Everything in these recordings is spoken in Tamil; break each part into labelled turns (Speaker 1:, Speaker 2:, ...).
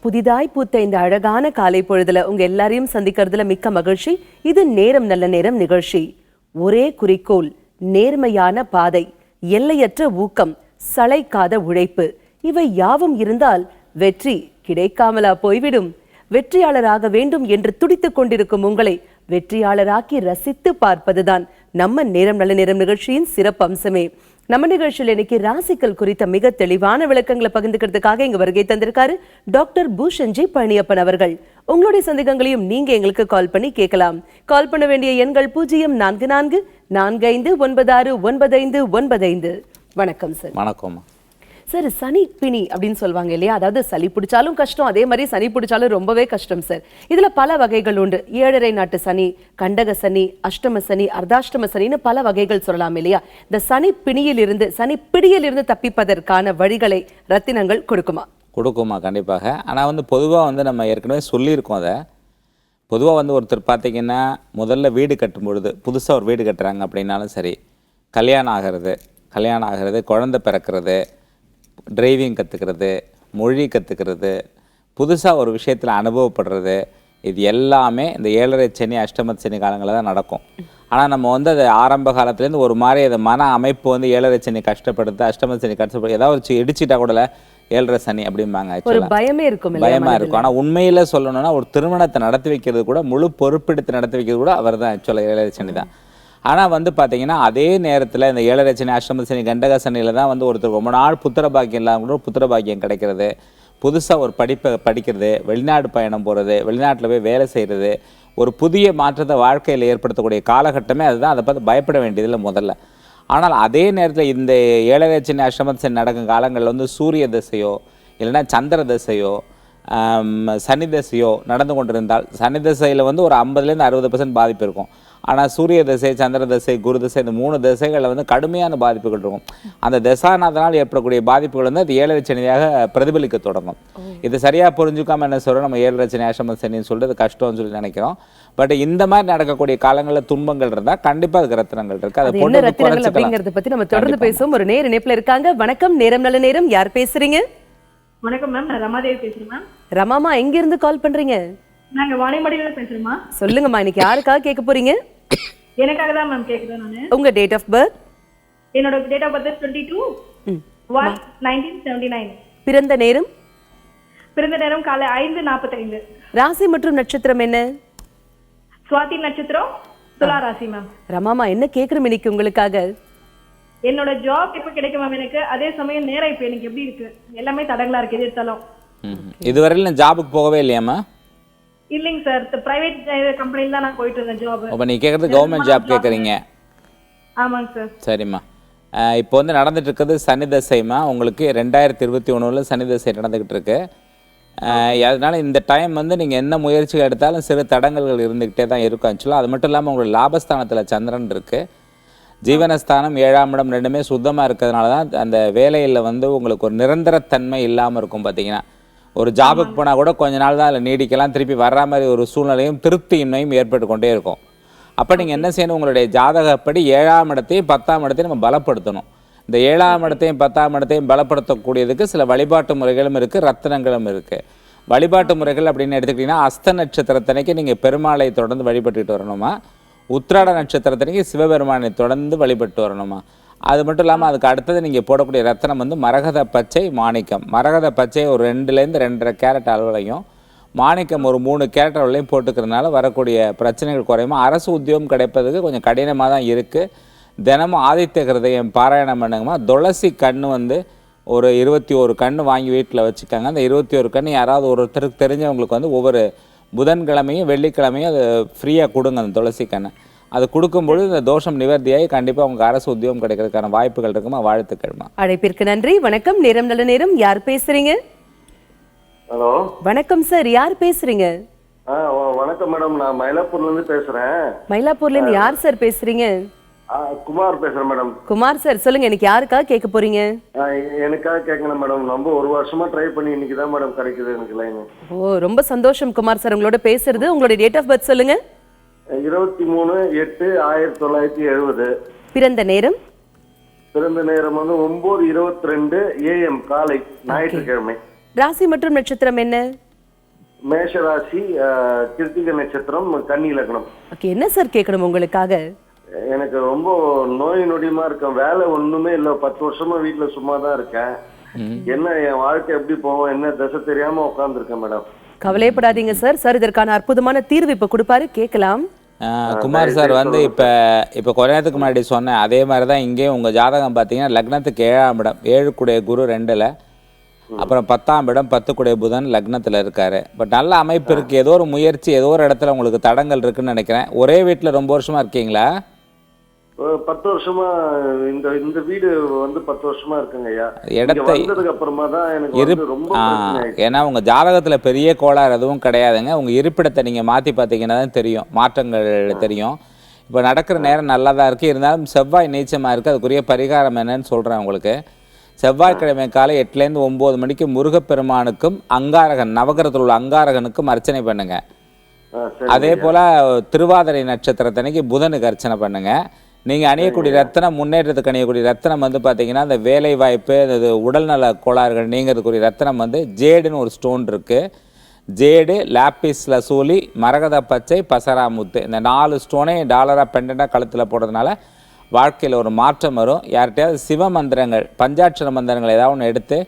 Speaker 1: புதிதாய் பூத்த இந்த அழகான காலை பொழுதுல உங்க எல்லாரையும் சந்திக்கிறதுல மிக்க மகிழ்ச்சி. இது நேரம் நல்ல நேரம் நிகழ்ச்சி. ஒரே குறிக்கோள், நேர்மையான பாதை, எல்லையற்ற ஊக்கம், சளைக்காத உழைப்பு, இவை யாவும் இருந்தால் வெற்றி கிடைக்காமலா போய்விடும்? வெற்றியாளராக வேண்டும் என்று துடித்துக் கொண்டிருக்கும் உங்களை வெற்றியாளராக்கி ரசித்து பார்ப்பதுதான் நம்ம நேரம் நல்ல நேரம் நிகழ்ச்சியின் சிறப்பு அம்சமே. நம்ம நிகழ்ச்சியில் இன்னைக்கு ராசிக்கல் குறித்த மிக தெளிவான விளக்கங்களை பகிர்ந்துக்கிறதுக்காக இங்க வருகை தந்திருக்காரு டாக்டர் பூஷன்ஜி பழனியப்பன் அவர்கள். உங்களுடைய சந்தேகங்களையும் நீங்க எங்களுக்கு கால் பண்ணி கேட்கலாம். கால் பண்ண வேண்டிய எண்கள் 0444459595. வணக்கம் சார்.
Speaker 2: வணக்கம்
Speaker 1: சார். சனி பிணி அப்படின்னு சொல்லுவாங்க இல்லையா, அதாவது சளி பிடிச்சாலும் கஷ்டம், அதே மாதிரி சனி பிடிச்சாலும் ரொம்பவே கஷ்டம் சார். இதுல பல வகைகள் உண்டு. 7.5 நாட்டு சனி, கண்டக சனி, அஷ்டம சனி, அர்த்தாஷ்டம சனின்னு பல வகைகள் சொல்லலாம் இல்லையா. இந்த சனி பிணியிலிருந்து, சனி பிடியிலிருந்து தப்பிப்பதற்கான வழிகளை ரத்தினங்கள் கொடுக்குமா?
Speaker 2: கண்டிப்பாக. ஆனால் பொதுவாக நம்ம ஏற்கனவே சொல்லியிருக்கோம். அதை பொதுவாக ஒருத்தர் பார்த்தீங்கன்னா முதல்ல வீடு கட்டும் பொழுது, புதுசாக ஒரு வீடு கட்டுறாங்க அப்படின்னாலும் சரி, கல்யாணம் ஆகிறது, குழந்தை பிறக்கிறது, டிரைவிங் கற்றுக்கிறது, மொழி கற்றுக்கிறது, புதுசாக ஒரு விஷயத்தில் அனுபவப்படுறது, இது எல்லாமே இந்த 7.5 சனி அஷ்டம சனி காலங்களில் தான் நடக்கும். ஆனால் நம்ம அது ஆரம்ப காலத்துலேருந்து ஒரு மாதிரி அதை மன அமைப்பு 7.5 சனி கஷ்டப்படுது, அஷ்டம சனி கஷ்டப்படுது, ஏதாவது இடிச்சிட்டா கூட 7.5 சனி அப்படிம்பாங்க. பயமாக இருக்கும். ஆனால் உண்மையில் சொல்லணும்னா ஒரு திருமணத்தை நடத்தி வைக்கிறது கூட, முழு பொறுப்பெடுத்து நடத்தி வைக்கிறது கூட அவர் தான். ஆக்சுவலாக 7.5 சனி தான். ஆனால் பார்த்தீங்கன்னா அதே நேரத்தில் இந்த 7.5 சனி அஷ்டம சனி கண்டக சனியில் தான் ஒருத்தர் ரொம்ப நாள் புத்திர பாக்கியம் இல்லாமல் கூட புத்திர பாக்கியம் கிடைக்கிறது, புதுசாக ஒரு படிப்பை படிக்கிறது, வெளிநாடு பயணம் போகிறது, வெளிநாட்டில் போய் வேலை செய்கிறது, ஒரு புதிய மாற்றத்தை வாழ்க்கையில் ஏற்படுத்தக்கூடிய காலகட்டமே அதுதான். அதை பார்த்து பயப்பட வேண்டியதில்லை முதல்ல. ஆனால் அதே நேரத்தில் இந்த 7.5 சனி அஷ்டம சனி நடக்கும் காலங்களில் சூரிய தசையோ இல்லைன்னா சந்திர தசையோ சனி தசையோ நடந்து கொண்டிருந்தால், சனி தசையில் ஒரு 50% 60% பாதிப்பு இருக்கும். ஆனால் சூரிய தசை, சந்திர தசை, குரு தசை, இந்த 3 தசைகளில் கடுமையான பாதிப்புகள் இருக்கும். அந்த தசாநாதனால் ஏற்படக்கூடிய பாதிப்புகள் அது 7.5 சனியாக பிரதிபலிக்க தொடங்கும். இது சரியாக புரிஞ்சுக்காம என்ன சொல்கிறோம், நம்ம 7.5 சனி அஷ்டம சனின்னு சொல்லிட்டு கஷ்டம்னு சொல்லி நினைக்கிறோம். பட் இந்த மாதிரி நடக்கக்கூடிய காலங்களில் துன்பங்கள் இருந்தால் கண்டிப்பாக அதுக்கு ரத்தினங்கள் இருக்கு. அதை போட்டு
Speaker 1: அப்படிங்கிறத பற்றி நம்ம தொடர்ந்து பேசுவோம். ஒரு நேர் இணைப்பில் இருக்காங்க. வணக்கம், நேரம் நல்ல நேரம். யார் பேசுறீங்க?
Speaker 3: வணக்கம் மேம், நான் ரமாதேவி பேசுறேன் மேம்.
Speaker 1: ரமாமா, எங்க இருந்து கால் பண்றீங்க?
Speaker 3: நாங்க வாணியம்பாடியில பேசுறோமா.
Speaker 1: சொல்லுங்கம்மா, இன்னைக்கு யாருக்காக கேட்க போறீங்க?
Speaker 3: எனக்காக தான் மேம் கேக்குறேன் நானு.
Speaker 1: உங்க டேட் ஆஃப் பர்த்?
Speaker 3: என்னோட டேட் ஆஃப் பர்த் 22/1/1979.
Speaker 1: பிறந்த நேரம்?
Speaker 3: பிறந்த நேரம் காலை 5:45.
Speaker 1: ராசி மற்றும் நட்சத்திரம் என்ன?
Speaker 3: சுவாதி நட்சத்திரம், துலா ராசி மேம்.
Speaker 1: ரமாமா, என்ன கேக்குறோம் இன்னைக்கு உங்களுக்காக?
Speaker 3: என்னோட ஜாப் எப்ப கிடைக்கும் மேம் எனக்கு, அதே சமயம் நேரம் இப்ப எனக்கு எப்படி இருக்கு, எல்லாமே தடங்களா இருக்கு. எது எடுத்தாலும்
Speaker 2: இதுவரையில நான் ஜாபுக்கு போகவே இல்லையாமா?
Speaker 3: இல்லைங்க சார், பிரைவேட் கம்பெனில தான் நான் போயிட்டு இருந்தேன் ஜாப்.
Speaker 2: அப்ப நீ கேக்குறது கவர்மெண்ட் ஜாப் கேக்குறீங்க?
Speaker 3: ஆமாங்க சார்.
Speaker 2: சரிம்மா, இப்போ நடந்துட்டு இருக்கிறது சனி தசைமா. உங்களுக்கு 2021 சனி தசை நடந்துகிட்டு இருக்கு. அதனால இந்த டைம் நீங்கள் என்ன முயற்சிகள் எடுத்தாலும் சிறு தடங்கல்கள் இருந்துக்கிட்டே தான் இருக்கும். ஆக்சுவலாக அது மட்டும் இல்லாமல் உங்களுக்கு லாபஸ்தானத்தில் சந்திரன் இருக்குது, ஜீவனஸ்தானம் 7ஆம் இடம் ரெண்டுமே சுத்தமாக இருக்கிறதுனால தான் அந்த வேலையில் உங்களுக்கு ஒரு நிரந்தரத்தன்மை இல்லாமல் இருக்கும். பார்த்தீங்கன்னா ஒரு ஜாபுக்கு போனால் கூட கொஞ்ச நாள் தான் அதில் நீடிக்கலாம், திருப்பி வர்ற மாதிரி ஒரு சூழ்நிலையும் திருப்தியின்மையும் ஏற்பட்டு கொண்டே இருக்கும். அப்போ நீங்கள் என்ன செய்யணும், உங்களுடைய ஜாதகப்படி 7ஆம் இடத்தையும் 10ஆம் இடத்தையும் நம்ம பலப்படுத்தணும். இந்த 7ஆம் இடத்தையும் 10ஆம் இடத்தையும் பலப்படுத்தக்கூடியதுக்கு சில வழிபாட்டு முறைகளும் இருக்குது, ரத்தினங்களும் இருக்குது. வழிபாட்டு முறைகள் அப்படின்னு எடுத்துக்கிட்டிங்கன்னா, அஸ்த நட்சத்திரத்தனைக்கு நீங்கள் பெருமாளை தொடர்ந்து வழிபட்டுக்கிட்டு வரணுமா, உத்திராட நட்சத்திரத்தனைக்கு சிவபெருமானை தொடர்ந்து வழிபட்டு வரணுமா. அது மட்டும் இல்லாமல் அதுக்கு அடுத்தது நீங்கள் போடக்கூடிய ரத்தினம் மரகத பச்சை, மாணிக்கம். மரகத பச்சை ஒரு 2லேருந்து 2.5 கேரட் அளவுலையும், மாணிக்கம் ஒரு 3 கேரட் அளவுலையும் போட்டுக்கிறதுனால வரக்கூடிய பிரச்சனைகள் குறையுமா. அரசு உத்தியோகம் கிடைப்பதுக்கு கொஞ்சம் கடினமாக தான் இருக்குது. தினமும் ஆதித்ய கிருதயம் பாராயணம் பண்ணுங்கம்மா. துளசி கன்று ஒரு 21 கன்று வாங்கி வீட்டில் வச்சுக்காங்க. அந்த 21 கன்று யாராவது ஒருத்தருக்கு தெரிஞ்சவங்களுக்கு ஒவ்வொரு புதன்கிழமையும் வெள்ளிக்கிழமையும் அது ஃப்ரீயாக கொடுங்க. அந்த துளசி கண்ணை அது கொடுக்கும்பொழுது இந்த தோஷம் நிவர்த்தியாகி கண்டிப்பாக உங்களுக்கு அரசு உத்தியோகம் கிடைக்கிறதுக்கான வாய்ப்புகள் இருக்குமா. வாழ்த்துக்கள்மா.
Speaker 1: அழைப்பிற்கு நன்றி. வணக்கம், நேரம் நல்ல நேரம். யார் பேசுறீங்க?
Speaker 4: ஹலோ,
Speaker 1: வணக்கம் சார், யார் பேசுறீங்க?
Speaker 4: வணக்கம் மேடம், நான் மயிலாப்பூர்ல இருந்து பேசுறேன்.
Speaker 1: மயிலாப்பூர்ல இருந்து யார் சார் பேசுறீங்க?
Speaker 4: குமார் பேசுறேன் மேடம்.
Speaker 1: குமார் சார், சொல்லுங்க, எனக்கு யாருக்காக கேட்க போறீங்க?
Speaker 4: எனக்காக கேட்கணும் மேடம். ரொம்ப ஒரு வருஷமா ட்ரை பண்ணி இன்னைக்கு தான் மேடம் கிடைக்குது எனக்கு லைன்.
Speaker 1: ஓ, ரொம்ப சந்தோஷம் குமார் சார் உங்களோட பேசுறது. உங்களுடைய டேட் ஆஃப் பர்த் சொல்லுங்க.
Speaker 4: 23/8/1970.
Speaker 1: பிறந்த நேரம்?
Speaker 4: பிறந்த நேரம் 9:22 AM காலை, ஞாயிற்றுக்கிழமை.
Speaker 1: ராசி மற்றும் நட்சத்திரம் என்ன?
Speaker 4: மேஷராசி, கிருத்திகை நட்சத்திரம், கன்னி லக்னம்.
Speaker 1: ஓகே, என்ன சார் கேட்கணும் உங்களுக்காக?
Speaker 4: எனக்கு ரொம்ப நோய் நொடியுமா இருக்கேன். வேலை ஒண்ணுமே இல்ல. 10 வருஷமா வீட்டுல சும்மா தான் இருக்கேன். என்ன என் வாழ்க்கை எப்படி போவோம் என்ன திசை தெரியாம உட்கார்ந்துருக்கேன் மேடம்.
Speaker 1: கவலைப்படாதீங்க சார். சார் இதற்கான அற்புதமான தீர்வு இப்ப கொடுப்பாரு, கேட்கலாம்.
Speaker 2: குமார் சார் வந்து இப்போ கொஞ்ச நேரத்துக்கு முன்னாடி சொன்னேன் அதே மாதிரி தான் இங்கேயும் உங்கள் ஜாதகம் பார்த்தீங்கன்னா லக்னத்துக்கு 7ஆம் இடம், 7 கூடிய குரு 2ல், அப்புறம் 10ஆம் இடம் 10 கூடிய புதன் லக்னத்தில் இருக்காரு. பட் நல்ல அமைப்பு இருக்குது. ஏதோ ஒரு முயற்சி ஏதோ ஒரு இடத்துல உங்களுக்கு தடங்கள் இருக்குன்னு நினைக்கிறேன். ஒரே வீட்டில் ரொம்ப வருஷமா இருக்கீங்களா?
Speaker 4: 10 வருஷமா இந்த வீடு வந்து 10 வருஷமா இருக்குங்க ஐயா.
Speaker 2: இடத்தை
Speaker 4: வந்ததுக்கு அப்புறமா தான் எனக்கு வந்து ரொம்ப பிரச்சனை ஆயிடுச்சு.
Speaker 2: ஏன்னா உங்கள் ஜாதகத்தில் பெரிய கோளாறு எதுவும் கிடையாதுங்க. உங்கள் இருப்பிடத்தை நீங்கள் மாற்றி பார்த்தீங்கன்னா தான் தெரியும், மாற்றங்கள் தெரியும். இப்போ நடக்கிற நேரம் நல்லா தான் இருக்குது. இருந்தாலும் செவ்வாய் நீச்சமாக இருக்குது. அதுக்குரிய பரிகாரம் என்னன்னு சொல்கிறேன் உங்களுக்கு. செவ்வாய்க்கிழமை காலை 8லேருந்து 9 மணிக்கு முருகப்பெருமானுக்கும் அங்காரகன், நவகிரகத்தில் உள்ள அங்காரகனுக்கும் அர்ச்சனை பண்ணுங்க. அதே போல் திருவாதிரை நட்சத்திரத்தன்னைக்கு புதனுக்கு அர்ச்சனை பண்ணுங்க. நீங்கள் அணியக்கூடிய ரத்தனம், முன்னேற்றத்துக்கு அணியக்கூடிய ரத்தனம் வந்து பார்த்தீங்கன்னா இந்த வேலை வாய்ப்பு, இந்த உடல்நல கோளாறுகள் நீங்கிறதுக்குரிய ரத்தனம் வந்து ஜேடுன்னு ஒரு ஸ்டோன் இருக்குது. ஜேடு, லாப்பிஸ் லசூலி, மரகத பச்சை, பசராமுத்து, இந்த 4 ஸ்டோனே டாலராக பெண்டண்டாக கழுத்தில் போடுறதுனால வாழ்க்கையில் ஒரு மாற்றம் வரும். யார்கிட்டையாவது சிவ மந்திரங்கள், பஞ்சாட்சர மந்திரங்கள் ஏதாவது ஒன்று எடுத்து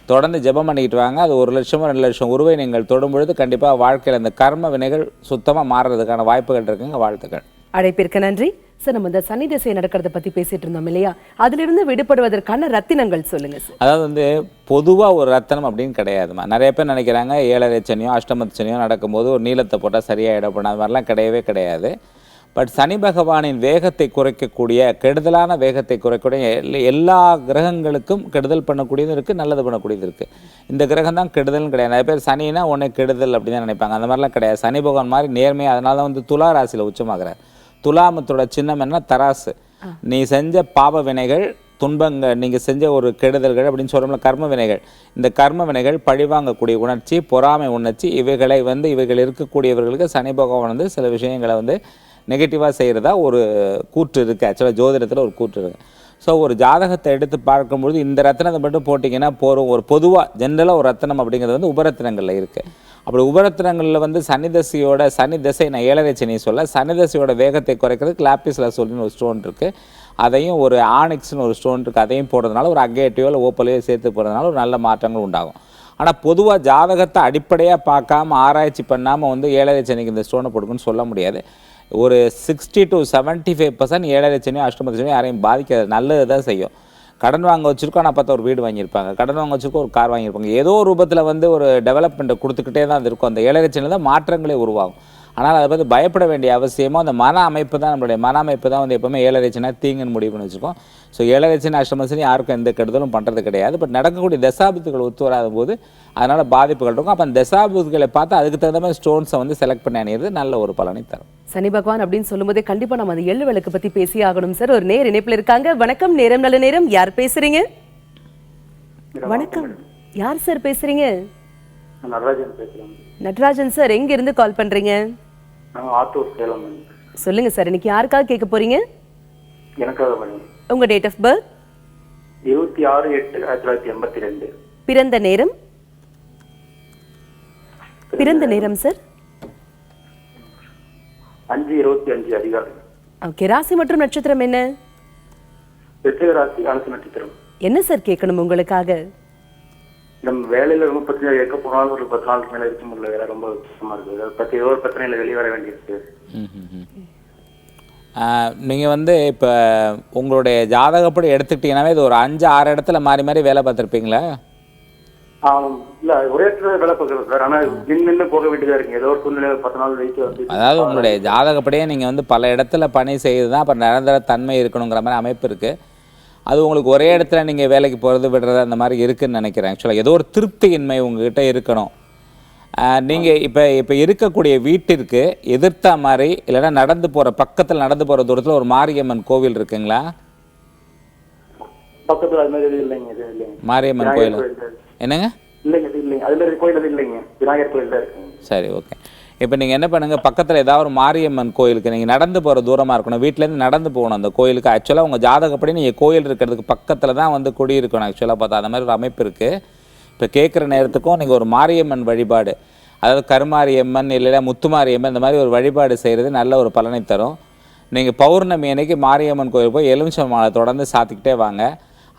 Speaker 2: தொடர்ந்து ஜெபம் பண்ணிக்கிட்டு வாங்க. அது 1 லட்சமோ 2 லட்சம் உருவை நீங்கள் தொடும் பொழுது கண்டிப்பாக வாழ்க்கையில் இந்த கர்ம வினைகள் சுத்தமாக மாறுறதுக்கான வாய்ப்புகள் இருக்குங்க. வாழ்த்துக்கள்.
Speaker 1: அழைப்பிற்கு நன்றி சார். நம்ம இந்த சனி திசை நடக்கிறத பத்தி பேசிட்டு இருந்தோம் இல்லையா, அதிலிருந்து விடுபடுவதற்கான ரத்தினங்கள் சொல்லுங்க சார்.
Speaker 2: அதாவது வந்து பொதுவாக ஒரு ரத்தனம் அப்படின்னு கிடையாதுமா. நிறைய பேர் நினைக்கிறாங்க 7ரை சனியோ அஷ்டமத்து சனியோ நடக்கும்போது ஒரு நீளத்தை போட்டால் சரியாயிடப்படும். அது மாதிரிலாம் கிடையவே கிடையாது. பட் சனி பகவானின் வேகத்தை குறைக்கக்கூடிய, கெடுதலான வேகத்தை குறைக்கக்கூடிய எல்லா கிரகங்களுக்கும் கெடுதல் பண்ணக்கூடியது இருக்குது, நல்லது பண்ணக்கூடியது இருக்குது. இந்த கிரகம் தான் கெடுதல்னு கிடையாது. நிறைய பேர் சனினா உடனே கெடுதல் அப்படின்னு தான் நினைப்பாங்க. அந்த மாதிரிலாம் கிடையாது. சனி பகவான் மாதிரி நேர்மையாக, அதனால தான் வந்து துலா ராசியில் உச்சமாகிறார். துலாமத்தோட சின்னம் என்ன? தராசு. நீ செஞ்ச பாவ வினைகள், துன்பங்கள், நீங்கள் செஞ்ச ஒரு கெடுதல்கள் அப்படின்னு சொல்கிறோம்ல, கர்ம வினைகள். இந்த கர்ம வினைகள், பழிவாங்கக்கூடிய உணர்ச்சி, பொறாமை உணர்ச்சி, இவைகளை வந்து இவைகள் இருக்கக்கூடியவர்களுக்கு சனி பகவான் வந்து சில விஷயங்களை வந்து நெகட்டிவாக செய்கிறதா ஒரு கூற்று இருக்குது. ஆக்சுவலாக ஜோதிடத்தில் ஒரு கூற்று இருக்குது. ஸோ ஒரு ஜாதகத்தை எடுத்து பார்க்கும்பொழுது இந்த ரத்தினத்தை மட்டும் போட்டிங்கன்னா போகிறோம். ஒரு பொதுவாக ஜென்ரலாக ஒரு ரத்தினம் அப்படிங்கிறது வந்து உபரத்தினங்களில் இருக்குது. அப்படி உபரத்தினங்களில் வந்து சனி திசை, நான் 7ரை சனி சொல்ல, சனி தசையோட வேகத்தை குறைக்கிறதுக்கு லாப்பிஸ் லசூலின்னு ஒரு ஸ்டோன் இருக்குது. அதையும் ஒரு ஆனிக்ஸ்னு ஒரு ஸ்டோன் இருக்குது. அதையும் போடுறதுனால ஒரு அகேட்டியோ இல்லை ஓப்பலையோ சேர்த்து போடுறதுனால ஒரு நல்ல மாற்றங்கள் உண்டாகும். ஆனால் பொதுவாக ஜாதகத்தை அடிப்படையாக பார்க்காம ஆராய்ச்சி பண்ணாமல் வந்து 7ரை சனிக்கு இந்த ஸ்டோனை போடுக்குன்னு சொல்ல முடியாது. ஒரு 60 to 75% 7ரை சனியோ அஷ்டமத்து சனியோ யாரையும் பாதிக்காது, நல்லது தான் செய்யும். கடன் வாங்க வச்சுருக்கோம், ஆனால் பார்த்தா ஒரு வீடு வாங்கியிருப்பாங்க. கடன் வாங்க வச்சுருக்கோம், ஒரு கார் வாங்கியிருப்பாங்க. ஏதோ ஒரு ரூபத்தில் வந்து ஒரு டெவலப்மெண்ட்டை கொடுத்துக்கிட்டே தான் இருக்கும். அந்த 7ரை சனியில் தான் மாற்றங்களே உருவாகும். ஆனால் அதை பற்றி பயப்பட வேண்டிய அவசியமோ அந்த மன அமைப்பு தான், நம்மளுடைய மன அமைப்பு தான் வந்து எப்போவுமே 7ரை சனியாக தீங்குன்னு முடிவு பண்ணி வச்சுருக்கோம். ஸோ 7ரை சனி அஷ்டமத்து சனி யாருக்கும் எந்த கெடுதலும் பண்ணுறது கிடையாது. பட் நடக்கக்கூடிய தசாபுத்துகள் ஒத்து வராத போது அதனால் பாதிப்புகள் இருக்கும். அப்போ அந்த தசாபுத்துகளை பார்த்து அதுக்கு தகுந்த மாதிரி ஸ்டோன்ஸை வந்து செலக்ட் பண்ணி அணியிறது நல்ல ஒரு பலனை தரும்.
Speaker 1: சனி பகவான் அப்படின்னு சொல்லும்போதே கண்டிப்பா நம்ம அந்த எள்ளு விளக்கு பத்தி பேசி ஆகணும் சார். ஒரு நேர் இணைப்புல இருக்காங்க. வணக்கம், நேரம் நல்ல நேரம். யார் பேசுறீங்க? வணக்கம், யார் சார் பேசுறீங்க?
Speaker 5: நடராஜன் பேசுறேன்.
Speaker 1: நடராஜன் சார், எங்க இருந்து கால் பண்றீங்க?
Speaker 5: நான் ஆத்தூர் சேலம்.
Speaker 1: சொல்லுங்க சார், இன்னைக்கு யாருக்காக கேட்க போறீங்க?
Speaker 5: எனக்காக பண்ணி.
Speaker 1: உங்க டேட் ஆஃப் பர்த்?
Speaker 5: 26/8/1982.
Speaker 1: பிறந்த நேரம்? பிறந்த நேரம் சார்?
Speaker 5: 5:25 அதிகாலை.
Speaker 1: ஓகே, ராசி மற்றும் நட்சத்திரம் என்ன?
Speaker 5: விருச்சிக ராசி, அனுச நட்சத்திரம்.
Speaker 1: என்ன சார் கேட்கணும் உங்களுக்காக?
Speaker 5: நம்ம வேலையில ரொம்ப பிரச்சனை, எங்க போனாலும் ஒரு 10 நாளுக்கு மேல இருக்க முடியல. வேலை ரொம்ப கஷ்டமா இருக்கு. அதை பத்தி ஏதோ ஒரு பிரச்சனையில வெளியே வர வேண்டியிருக்கு.
Speaker 2: நீங்கள் வந்து இப்போ உங்களுடைய ஜாதகப்படி எடுத்துக்கிட்டீங்கன்னாவே இது ஒரு 5-6 இடத்துல மாறி மாறி வேலை பார்த்துருப்பீங்களா?
Speaker 5: இல்ல, ஒரே இடத்துல வேலை பார்க்குறோம் சார். ஆனால் நின்று போக வேண்டியதா இருக்கு. ஏதோ ஒரு சூழ்நிலை 10 நாள் வெயிட் வந்து.
Speaker 2: அதாவது உங்களுடைய ஜாதகப்படியே நீங்கள் வந்து பல இடத்துல பணி செய்து தான் அப்புறம் நிரந்தர தன்மை இருக்கணுங்கிற மாதிரி அமைப்பு இருக்குது. அது உங்களுக்கு ஒரே இடத்துல நீங்கள் வேலைக்கு போகிறது விடுறது அந்த மாதிரி இருக்குதுன்னு நினைக்கிறேன். ஆக்சுவலாக ஏதோ ஒரு திருப்தியின்மை உங்ககிட்ட இருக்கணும். நீங்கள் இப்போ இருக்கக்கூடிய வீட்டிற்கு எதிர்த்த மாதிரி இல்லைன்னா நடந்து போகிற பக்கத்தில் நடந்து போகிற தூரத்தில் ஒரு மாரியம்மன் கோவில் இருக்குங்களா?
Speaker 5: பக்கத்தில் அது மாதிரி இல்லைங்க. இது இல்லைங்க.
Speaker 2: மாரியம்மன் கோயில் என்னங்க?
Speaker 5: இல்லைங்க, இது இல்லைங்க. அது மாதிரி கோயில் இல்லைங்க. விநாயகர் கோயில் தான் இருக்குங்க.
Speaker 2: சரி, ஓகே. இப்போ நீங்கள் என்ன பண்ணுங்கள், பக்கத்தில் ஏதாவது ஒரு மாரியம்மன் கோயிலுக்கு நீங்கள் நடந்து போகிற தூரமாக இருக்கணும். வீட்டிலேருந்து நடந்து போகணும் அந்த கோயிலுக்கு. ஆக்சுவலாக உங்கள் ஜாதகப்படி நீங்கள் கோயில் இருக்கிறதுக்கு பக்கத்தில் தான் வந்து குடி இருக்கணும். ஆக்சுவலாக பார்த்தா அந்த மாதிரி ஒரு அமைப்பு இருக்குது. இப்போ கேட்குற நேரத்துக்கும் நீங்கள் ஒரு மாரியம்மன் வழிபாடு, அதாவது கருமாரியம்மன் இல்லைன்னா முத்துமாரியம்மன் இந்த மாதிரி ஒரு வழிபாடு செய்கிறது நல்ல ஒரு பலனை தரும். நீங்கள் பௌர்ணமி அன்னைக்கு மாரியம்மன் கோயில் போய் எலுமிச்சை மாலை தொடர்ந்து சாத்திக்கிட்டே வாங்க.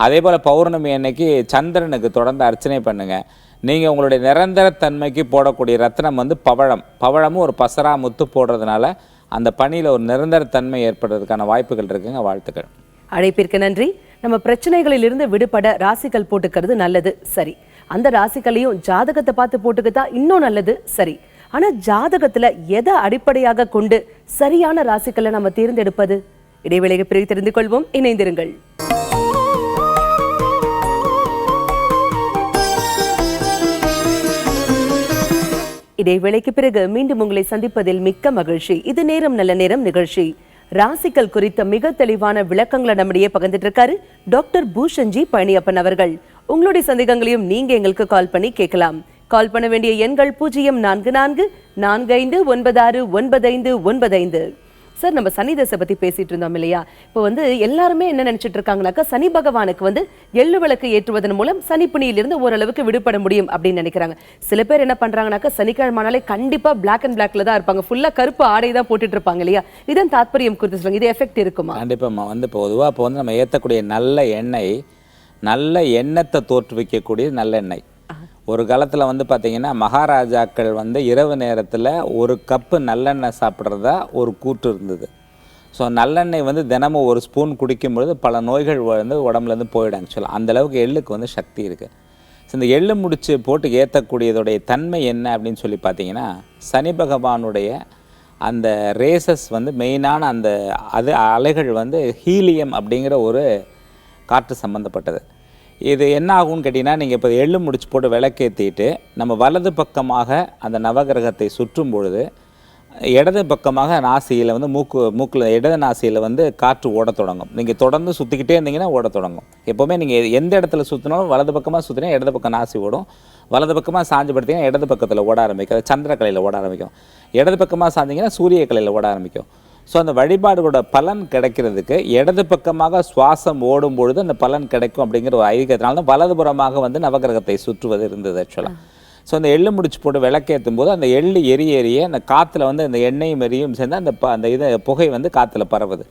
Speaker 2: அதே போல் பௌர்ணமி அன்னைக்கு சந்திரனுக்கு தொடர்ந்து அர்ச்சனை பண்ணுங்கள். நீங்கள் உங்களுடைய நிரந்தர தன்மைக்கு போடக்கூடிய ரத்தினம் வந்து பவழமும் ஒரு பசரா முத்து போடுறதுனால அந்த பணியில் ஒரு நிரந்தர தன்மை ஏற்படுறதுக்கான வாய்ப்புகள் இருக்குங்க. வாழ்த்துக்கள்.
Speaker 1: அழைப்பிற்கு நன்றி. நம்ம பிரச்சனைகளிலிருந்து விடுபட ராசிகள் போட்டுக்கிறது நல்லது, சரி. அந்த ராசிகளையும் ஜாதகத்தை பார்த்து போட்டுக்கிட்டா இன்னும் நல்லது, சரி. ஆனா ஜாதகத்துல எதை அடிப்படையாக கொண்டு சரியான ராசிகளை நம்ம தேர்ந்தெடுப்பது? இடைவேளைக்கு பிறகு தெரிந்து கொள்வோம். இணைந்திருங்கள். இடைவேளைக்கு பிறகு மீண்டும் உங்களை சந்திப்பதில் மிக்க மகிழ்ச்சி. இது நேரம் நல்ல நேரம் நிகழ்ச்சி. ராசிகள் குறித்த மிக தெளிவான விளக்கங்களை நம்மிடையே பகிர்ந்துட்டு இருக்காரு டாக்டர் பூஷன்ஜி பழனியப்பன் அவர்கள். உங்களுடைய சந்தேகங்களையும் நீங்க எங்களுக்கு கால் பண்ணி கேட்கலாம். கால் பண்ண வேண்டிய எண்கள் 0444459595. சார், நம்ம சனி தசை பத்தி பேசிட்டு இருந்தோம் இல்லையா? இப்போ எல்லாருமே என்ன நினைச்சிட்டு இருக்காங்கனாக்கா, சனி பகவானுக்கு எள்ளு விளக்கு ஏற்றுவதன் மூலம் சனிப்பிணியிலிருந்து ஓரளவுக்கு விடுபட முடியும் அப்படின்னு நினைக்கிறாங்க. சில பேர் என்ன பண்றாங்கனாக்கா, சனிக்கிழமைனாலே கண்டிப்பா பிளாக் அண்ட் பிளாக்ல தான் இருப்பாங்க, ஃபுல்லா கருப்பு ஆடை தான் போட்டுட்டு இருப்பாங்க இல்லையா? இதன் தாத்பரியம் குறித்து சொல்லுங்க. இது எஃபெக்ட் இருக்குமா?
Speaker 2: கண்டிப்பாம்மா. பொதுவாக இப்போ நம்ம ஏற்றக்கூடிய நல்ல எண்ணெய், நல்ல எண்ணத்தை தோற்றுவிக்கக்கூடிய நல்ல எண்ணெய். ஒரு காலத்தில் பார்த்தீங்கன்னா மகாராஜாக்கள் இரவு நேரத்தில் ஒரு கப்பு நல்லெண்ணெய் சாப்பிட்றதா ஒரு கூற்று இருந்தது. ஸோ நல்லெண்ணெய் தினமும் ஒரு ஸ்பூன் குடிக்கும்பொழுது பல நோய்கள் உடம்புலேருந்து போயிடும். ஆக்சுவலாக அந்தளவுக்கு எள்ளுக்கு சக்தி இருக்குது. ஸோ இந்த எள்ளு முடிச்சு போட்டு ஏற்றக்கூடியதோடைய தன்மை என்ன அப்படின்னு சொல்லி பார்த்தீங்கன்னா, சனி பகவானுடைய அந்த ரேசஸ் மெயினான அந்த அலைகள் ஹீலியம் அப்படிங்கிற ஒரு காற்று சம்மந்தப்பட்டது. இது என்ன ஆகும்னு கேட்டிங்கன்னா, நீங்கள் இப்போ எள்ளு முடிச்சு போட்டு விளக்கேற்றிட்டு நம்ம வலது பக்கமாக அந்த நவகிரகத்தை சுற்றும் பொழுது இடது பக்கமாக நாசியில் மூக்கில் இடது நாசியில் காற்று ஓடத் தொடங்கும். நீங்கள் தொடர்ந்து சுற்றிக்கிட்டே இருந்தீங்கன்னா ஓடத் தொடங்கும். எப்போவுமே நீங்கள் எந்த இடத்துல சுற்றினாலும் வலது பக்கமாக சுற்றினா இடது பக்கம் நாசி ஓடும், வலது பக்கமாக சாஞ்சு படுத்திங்கன்னா இடது பக்கத்தில் ஓட ஆரம்பிக்கும், அது சந்திரக்கலையில் ஓட ஆரம்பிக்கும். இடது பக்கமாக சாஞ்சிங்கன்னா சூரிய கலையில் ஓட ஆரம்பிக்கும். ஸோ அந்த வழிபாடுகளோட பலன் கிடைக்கிறதுக்கு இடது பக்கமாக சுவாசம் ஓடும் பொழுது அந்த பலன் கிடைக்கும் அப்படிங்கிற ஒரு ஐதீகத்தினால தான் வலதுபுறமாக நவகிரகத்தை சுற்றுவது இருந்தது ஆக்சுவலாக. ஸோ அந்த எள்ளு முடிச்சு போட்டு விளக்கேற்றும் போது அந்த எள்ளு எரிய அந்த காற்றுல அந்த எண்ணெயும் எரியும் சேர்ந்து அந்த புகை காற்றுல பரவுது.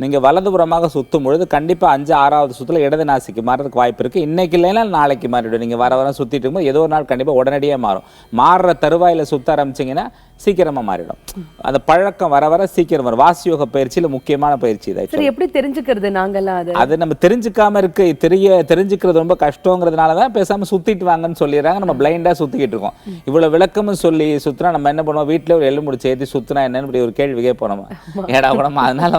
Speaker 2: நீங்கள் வலதுபுறமாக சுற்றும் பொழுது கண்டிப்பாக 5-6வது சுற்றில் இடது நாசிக்கு மாறுறதுக்கு வாய்ப்பு இருக்குது. இன்றைக்கி இல்லைன்னா நாளைக்கு மாறிவிடும். நீங்கள் வர சுற்றிட்டு இருக்கும்போது ஏதோ ஒரு நாள் கண்டிப்பாக உடனடியாக மாறும். மாறுற தருவாயில் சுற்ற ஆரம்பிச்சிங்கன்னா சீக்கிரமாக மாறிடும். அந்த பழக்கம் வர சீக்கிரம் வரும். வாசியோக பயிற்சியில் முக்கியமான பயிற்சி தான்.
Speaker 1: சரி, எப்படி தெரிஞ்சுக்கிறது? நாங்களாம்
Speaker 2: அது நம்ம தெரிஞ்சுக்காம தெரிஞ்சுக்கிறது ரொம்ப கஷ்டங்கிறதுனால தான் பேசாமல் சுற்றிட்டு வாங்கன்னு சொல்லிடுறாங்க. நம்ம பிளைண்டாக சுற்றிக்கிட்டு இருக்கோம். இவ்வளோ விளக்கமும் சொல்லி சுற்றினா நம்ம என்ன பண்ணுவோம்? வீட்டில் ஒரு எள்ளு முடிச்சு ஏற்றி சுற்றினா என்னன்னு இப்படி ஒரு கேள்வி கேட்போம் நம்ம. ஏடா உடம்பு. அதனால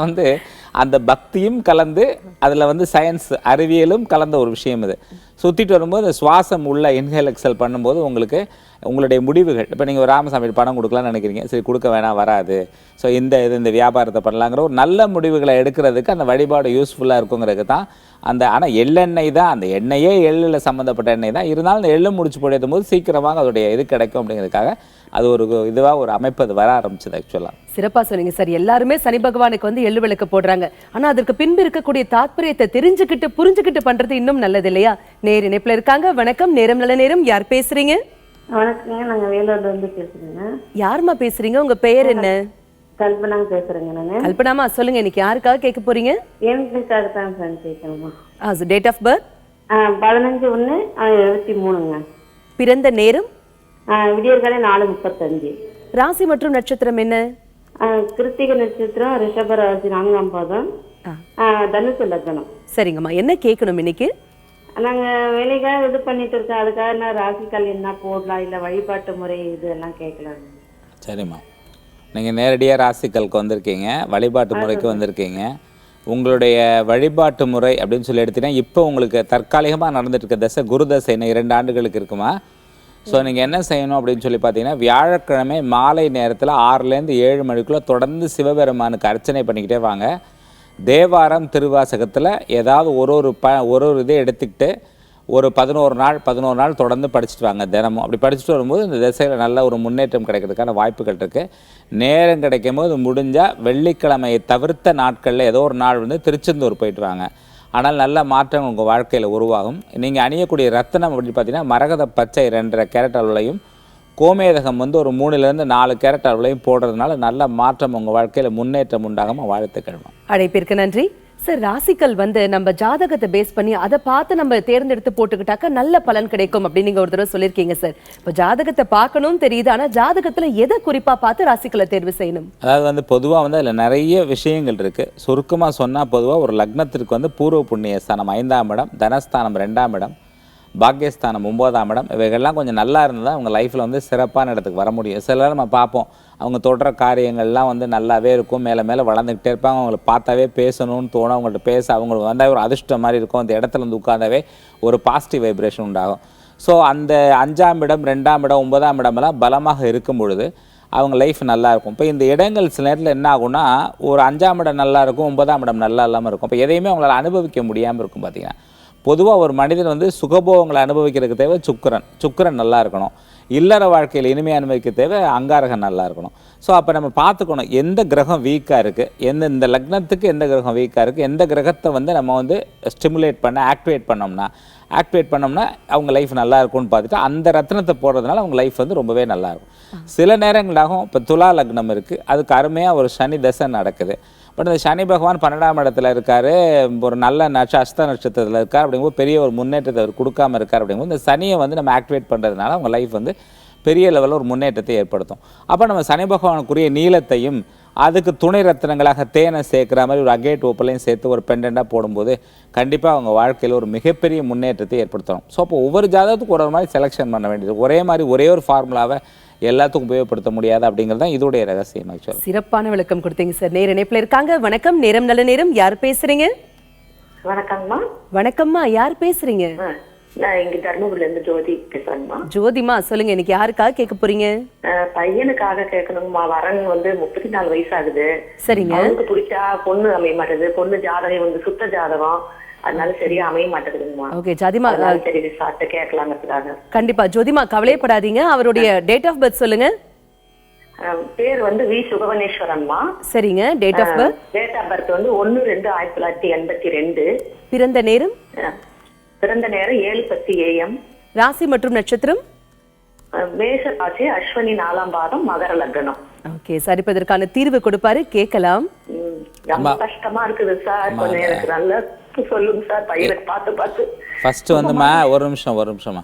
Speaker 2: அந்த பக்தியும் கலந்து அதில் சயின்ஸ் அறிவியலும் கலந்த ஒரு விஷயம் இது. சுற்றிட்டு வரும்போது சுவாசம் உள்ள இன்ஹேல் எக்ஸல் பண்ணும்போது உங்களுடைய முடிவுகள், இப்போ நீங்கள் ஒரு ராமசாமி பணம் கொடுக்கலான்னு நினைக்கிறீங்க, சரி கொடுக்க வேணாம், வராது, ஸோ இந்த வியாபாரத்தை பண்ணலாங்கிற ஒரு நல்ல முடிவுகளை எடுக்கிறதுக்கு அந்த வழிபாடு யூஸ்ஃபுல்லாக இருக்குங்கிறதுக்கு தான் ஆனால் எள்ளெண்ணெய் தான், அந்த எண்ணெயே எள்ளில் சம்மந்தப்பட்ட எண்ணெய் தான். இருந்தாலும் அந்த எள்ளு முடிச்சு போடுத்தும் போது சீக்கிரமாக அதோடைய இது கிடைக்கும் அப்படிங்கிறதுக்காக அது ஒரு இதுவாக ஒரு அமைப்பு அது வர ஆரம்பிச்சது ஆக்சுவலாக.
Speaker 1: சிறப்பாக சொன்னீங்க சார். எல்லாருமே சனி பகவானுக்கு எள்ளு விளக்கு போடுறாங்க. ஆனால் அதற்கு பின்பு இருக்கக்கூடிய தாத்பரியத்தை தெரிஞ்சுக்கிட்டு புரிஞ்சுக்கிட்டு பண்றது இன்னும் நல்லது இல்லையா? நேர் இணைப்புல இருக்காங்க. வணக்கம், நேரம் நல்ல நேரம். யார் பேசுறீங்க?
Speaker 6: வணக்கங்க, நாங்க வேலூர்ல இருந்து பேசுறேங்க.
Speaker 1: யாருமா பேசுறீங்க? உங்க பெயர் என்ன?
Speaker 6: கல்பனா பேசுறேங்க. நாங்க
Speaker 1: கல்பனாமா, சொல்லுங்க, இன்னைக்கு யாருக்காக கேட்க போறீங்க?
Speaker 6: எனக்காக தான் ஃப்ரெண்ட் கேட்கணுமா?
Speaker 1: டேட் ஆஃப் பர்த்
Speaker 6: 15/1/73ங்க.
Speaker 1: பிறந்த நேரம்?
Speaker 6: விடியற்காலை 4:35.
Speaker 1: ராசி மற்றும் நட்சத்திரம் என்ன?
Speaker 6: கிருத்திகை நட்சத்திரம், ரிஷப ராசி 4ஆம் பாதம், தனுசு லக்னம்.
Speaker 1: சரிங்கம்மா, என்ன கேட்கணும் இன்னைக்கு?
Speaker 6: நாங்க வேலைக்காக இது பண்ணிட்டு இருக்கோம். அதுக்காக நான் ராசிக்கல் என்ன போடலாம், இல்ல வழிபாட்டு முறை இதெல்லாம் கேட்கலாம்.
Speaker 2: சரிம்மா, நீங்கள் நேரடியாக ராசிக்கலுக்கு வந்திருக்கீங்க, வழிபாட்டு முறைக்கு வந்திருக்கீங்க. உங்களுடைய வழிபாட்டு முறை அப்படின்னு சொல்லி எடுத்தீங்கன்னா, இப்போ உங்களுக்கு தற்காலிகமாக நடந்துட்டு இருக்க தசை குரு தசை இன்னும் 2 ஆண்டுகளுக்கு இருக்குமா? ஸோ நீங்கள் என்ன செய்யணும் அப்படின்னு சொல்லி பார்த்தீங்கன்னா, வியாழக்கிழமை மாலை நேரத்தில் 6லேருந்து 7 மணிக்குள்ளே தொடர்ந்து சிவபெருமானுக்கு அர்ச்சனை பண்ணிக்கிட்டே வாங்க. தேவாரம் திருவாசகத்தில் ஏதாவது ஒரு இதை எடுத்துக்கிட்டு ஒரு 11 நாள் தொடர்ந்து படிச்சுட்டு வாங்க தினமும். அப்படி படிச்சுட்டு வரும்போது இந்த திசையில் நல்ல ஒரு முன்னேற்றம் கிடைக்கிறதுக்கான வாய்ப்புகள் இருக்குது. நேரம் கிடைக்கும் போது முடிஞ்சால் வெள்ளிக்கிழமையை தவிர்த்த நாட்களில் ஏதோ ஒரு நாள் திருச்செந்தூர் போயிட்டு வாங்க. ஆனால் நல்ல மாற்றம் உங்கள் வாழ்க்கையில் உருவாகும். நீங்கள் அணியக்கூடிய ரத்தினம் அப்படின்னு பார்த்தீங்கன்னா, மரகத பச்சை 2.5 கேரட் அளவுலையும் கோமேதகம் வந்து ஒரு 3லேருந்து 4 கேரட் அளவுலையும் போடுறதுனால நல்ல மாற்றம் உங்கள் வாழ்க்கையில் முன்னேற்றம் உண்டாகாம வாழ்த்துக்கள்.
Speaker 1: அழைப்பிற்கு நன்றி சார். ராசிக்கல் வந்து நம்ம ஜாதகத்தை பேஸ் பண்ணி அதை பார்த்து நம்ம தேர்ந்தெடுத்து போட்டுக்கிட்டாக்க நல்ல பலன் கிடைக்கும் அப்படின்னு நீங்க ஒரு தடவை சொல்லியிருக்கீங்க சார். இப்போ ஜாதகத்தை பார்க்கணும்னு தெரியுது, ஆனா ஜாதகத்துல எதை குறிப்பா பார்த்து ராசிக்களை தேர்வு செய்யணும்?
Speaker 2: அதாவது வந்து பொதுவாக வந்து அதில் நிறைய விஷயங்கள் இருக்குது. சுருக்கமாக சொன்னால் பொதுவாக ஒரு லக்னத்திற்கு வந்து பூர்வ புண்ணிய ஸ்தானம் 5ஆம் இடம், தனஸ்தானம் 2ஆம் இடம், பாக்கியஸ்தானம் 9ஆம் இடம், இவைகள்லாம் கொஞ்சம் நல்லா இருந்தால் அவங்க லைஃப்பில் வந்து சிறப்பான இடத்துக்கு வர முடியும். சிலர் நம்ம பார்ப்போம், அவங்க தொடர காரியங்கள்லாம் வந்து நல்லாவே இருக்கும், மேலே மேலே வளர்ந்துக்கிட்டே இருப்பாங்க. அவங்களை பார்த்தாவே பேசணும்னு தோணும், அவங்கள்ட்ட பேச அவங்களுக்கு வந்தால் ஒரு அதிர்ஷ்டம் மாதிரி இருக்கும். அந்த இடத்துல வந்து உட்காந்தாவே ஒரு பாசிட்டிவ் வைப்ரேஷன் உண்டாகும். ஸோ அந்த 5ஆம் இடம், 2ஆம் இடம், 9ஆம் இடமெல்லாம் பலமாக இருக்கும் பொழுது அவங்க லைஃப் நல்லாயிருக்கும். இப்போ இந்த இடங்கள் சில நேரத்தில் என்ன ஆகும்னா, ஒரு 5ஆம் இடம் நல்லா இருக்கும், 9ஆம் இடம் நல்லா இல்லாமல் இருக்கும். இப்போ எதையுமே அவங்களால அனுபவிக்க முடியாமல் இருக்கும். பார்த்தீங்கன்னா பொதுவாக ஒரு மனிதன் வந்து சுகபோகங்களை அனுபவிக்கிறதுக்கு தேவை சுக்கிரன் நல்லா இருக்கணும். இல்லற வாழ்க்கையில் இனிமையை அனுபவிக்க தேவை அங்காரகன் நல்லா இருக்கணும். ஸோ அப்போ நம்ம பார்த்துக்கணும் எந்த கிரகம் வீக்காக இருக்குது, இந்த லக்னத்துக்கு எந்த கிரகம் வீக்காக இருக்குது, எந்த கிரகத்தை வந்து நம்ம வந்து ஸ்டிமுலேட் பண்ண ஆக்டிவேட் பண்ணோம்னா அவங்க லைஃப் நல்லா இருக்கும்னு பார்த்துட்டு அந்த ரத்னத்தை போடுறதுனால அவங்க லைஃப் வந்து ரொம்பவே நல்லாயிருக்கும். சில நேரங்களாகும் இப்போ துலா லக்னம் இருக்குது, அதுக்கு அருமையாக ஒரு சனி தசை நடக்குது. பட் இந்த சனி பகவான் 12ஆம் இடத்துல இருக்கார், ஒரு நல்ல அஸ்த நட்சத்திரத்தில் இருக்கார். அப்படிங்கும்போது பெரிய ஒரு முன்னேற்றத்தை அவர் கொடுக்காம இருக்கார். அப்படிங்கும்போது இந்த சனியை வந்து நம்ம ஆக்டிவேட் பண்ணுறதுனால அவங்க லைஃப் வந்து பெரிய லெவலில் ஒரு முன்னேற்றத்தை ஏற்படுத்தும். அப்போ நம்ம சனி பகவானுக்குரிய நீளத்தையும் அதுக்கு துணை ரத்தினங்களாக தேனை சேர்க்குற மாதிரி ஒரு அகேட் ஓப்பலையும் சேர்த்து ஒரு பெண்டண்டாக போடும்போது கண்டிப்பாக அவங்க வாழ்க்கையில் ஒரு மிகப்பெரிய முன்னேற்றத்தை ஏற்படுத்தணும். ஸோ அப்போ ஒவ்வொரு ஜாதகத்துக்கும் ஒரு மாதிரி செலெக்ஷன் பண்ண வேண்டியது, ஒரே மாதிரி ஒரே ஒரு ஃபார்முலாவை எல்லாத்துக்கும் உபயோகப்படுத்த முடியாது அப்படிங்கிறது தான் இதோடைய ரகசியம். ஆக்சுவலாக
Speaker 1: சிறப்பான விளக்கம் கொடுத்தீங்க சார். நேர இணைப்புல இருக்காங்க. வணக்கம், நேரம் நல்ல நேரம். யார் பேசுறீங்க?
Speaker 6: வணக்கம்மா.
Speaker 1: வணக்கம்மா, யார் பேசுறீங்க?
Speaker 6: நான் இங்க தர்மபுரில இருந்து ஜோதி பேசுறேங்கம்மா.
Speaker 1: ஜோதிமா, சொல்லுங்க, இன்னைக்கு யாருக்காக கேட்க போறீங்க?
Speaker 6: பையனுக்காக கேட்கணுங்கம்மா. வரன் வந்து 34 வயசு ஆகுது.
Speaker 1: சரிங்க.
Speaker 6: அவனுக்கு பிடிச்சா பொண்ணு அமைய மாட்டேது. பொண்ணு ஜாதகம் வந்து சுத்த ஜாதகம், அதனால சரியா அமைய மாட்டேங்குதுங்கம்மா.
Speaker 1: ஓகே ஜோதிமா,
Speaker 6: சரி சார்ட்ட கேட்கலாங்கிறதுக்காக.
Speaker 1: கண்டிப்பா ஜோதிமா, கவலைப்படாதீங்க. அவருடைய டேட் ஆஃப் பர்த் சொல்லுங்க.
Speaker 6: பேர் வந்து வி சுகவனேஸ்வரன்மா.
Speaker 1: சரிங்க. Date of birth?
Speaker 6: Date of birth வந்து 1/2/1982.
Speaker 1: பிறந்த நேரம்?
Speaker 6: பிறந்த நேரம் 7:10 AM.
Speaker 1: ராசி மற்றும் நட்சத்திரம்?
Speaker 6: மேஷ ராசி, அஸ்வினி 4ஆம் பாதம், மகர லக்னம்.
Speaker 1: ஓகே சார், இப்ப இதற்கான தீர்வு கொடுப்பாரு, கேட்கலாம்.
Speaker 6: ரொம்ப கஷ்டமா இருக்குது சார், கொஞ்சம் எனக்கு நல்லா சொல்லுங்க சார். பையனுக்கு பார்த்து
Speaker 2: ஃபர்ஸ்ட் வந்துமா ஒரு நிமிஷமா,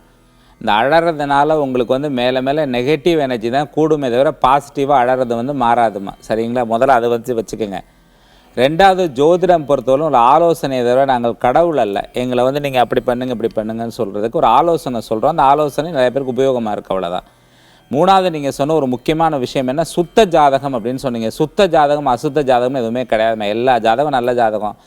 Speaker 2: இந்த அழறதுனால உங்களுக்கு வந்து மேலே மேலே நெகட்டிவ் எனர்ஜி தான் கூடுமே தவிர பாசிட்டிவாக அழறது வந்து மாறாதுமா. சரிங்களா? முதல்ல அதை வச்சுக்கோங்க. ரெண்டாவது, ஜோதிடம் பொறுத்தவரை ஒரு ஆலோசனையை தவிர நாங்கள் கடவுள் அல்ல. எங்களை வந்து நீங்கள் அப்படி பண்ணுங்க இப்படி பண்ணுங்கன்னு சொல்கிறதுக்கு ஒரு ஆலோசனை சொல்கிறோம். அந்த ஆலோசனை நிறைய பேருக்கு உபயோகமாக இருக்குது, அவ்வளோதான். மூணாவது, நீங்கள் சொன்ன ஒரு முக்கியமான விஷயம் என்ன, சுத்த ஜாதகம் அப்படின்னு சொன்னீங்க. சுத்த ஜாதகம் அசுத்த ஜாதகம்னு எதுவுமே கிடையாது. எல்லா ஜாதகம் நல்ல ஜாதகம்,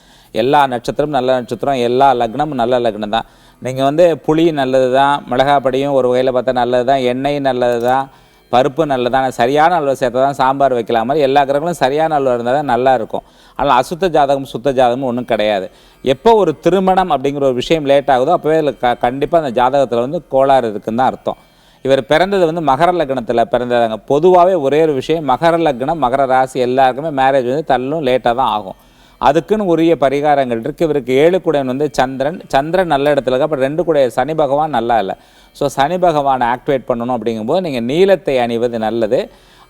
Speaker 2: எல்லா நட்சத்திரமும் நல்ல நட்சத்திரம், எல்லா லக்னமும் நல்ல லக்னம் தான். நீங்கள் வந்து புளி நல்லது தான், மிளகாப்படியும் ஒரு வகையில் பார்த்தா நல்லது தான், எண்ணெய் நல்லது தான், பருப்பு நல்லதான், சரியான அளவு சேர்த்தா தான் சாம்பார் வைக்கலாம். மாதிரி எல்லா கிரகங்களும் சரியான அளவு இருந்தால் தான் நல்லா இருக்கும். ஆனால் அசுத்த ஜாதகம் சுத்த ஜாதகமும் ஒன்றும் கிடையாது. எப்போ ஒரு திருமணம் அப்படிங்கிற ஒரு விஷயம் லேட் ஆகுதோ அப்போவே கண்டிப்பாக அந்த ஜாதகத்தில் வந்து கோளாறு இருக்குன்னு தான் அர்த்தம். இவர் பிறந்தது வந்து மகர லக்னத்தில் பிறந்ததாங்க. பொதுவாகவே ஒரே ஒரு விஷயம், மகர லக்னம் மகர ராசி எல்லாருக்குமே மேரேஜ் வந்து தள்ளும் லேட்டாக தான் ஆகும். அதுக்குன்னு உரிய பரிகாரங்கள் இருக்குது. இவருக்கு 7 குடையன் வந்து சந்திரன் நல்ல இடத்துல இருக்கு. அப்புறம் 2 குடைய சனி பகவான் நல்லா இல்லை. ஸோ சனி பகவானை ஆக்டிவேட் பண்ணணும் அப்படிங்கும்போது நீங்கள் நீலத்தை அணிவது நல்லது.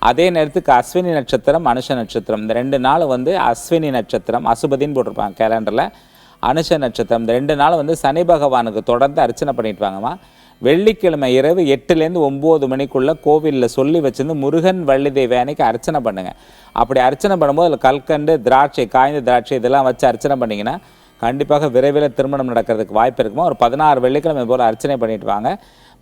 Speaker 2: அதே நேரத்துக்கு அஸ்வினி நட்சத்திரம் அனுஷ நட்சத்திரம் இந்த 2 நாள் வந்து அஸ்வினி நட்சத்திரம் அசுபதின்னு போட்டிருப்பாங்க கேலண்டரில், அனுஷ நட்சத்திரம் இந்த 2 நாள் வந்து சனி பகவானுக்கு தொடர்ந்து அர்ச்சனை பண்ணிட்டு வாங்கம்மா. வெள்ளிக்கிழமை இரவு 8லேருந்து 9 மணிக்குள்ளே கோவிலில் சொல்லி வச்சிருந்து முருகன் வள்ளி தேவியானைக்கு அர்ச்சனை பண்ணுங்கள். அப்படி அர்ச்சனை பண்ணும்போது அதில் கல்கண்டு, திராட்சை, காய்ந்த திராட்சை இதெல்லாம் வச்சு அர்ச்சனை பண்ணிங்கன்னா கண்டிப்பாக விரைவில் திருமணம் நடக்கிறதுக்கு வாய்ப்பு இருக்குமா. ஒரு 16 வெள்ளிக்கிழமை போல் அர்ச்சனை பண்ணிட்டு வாங்க.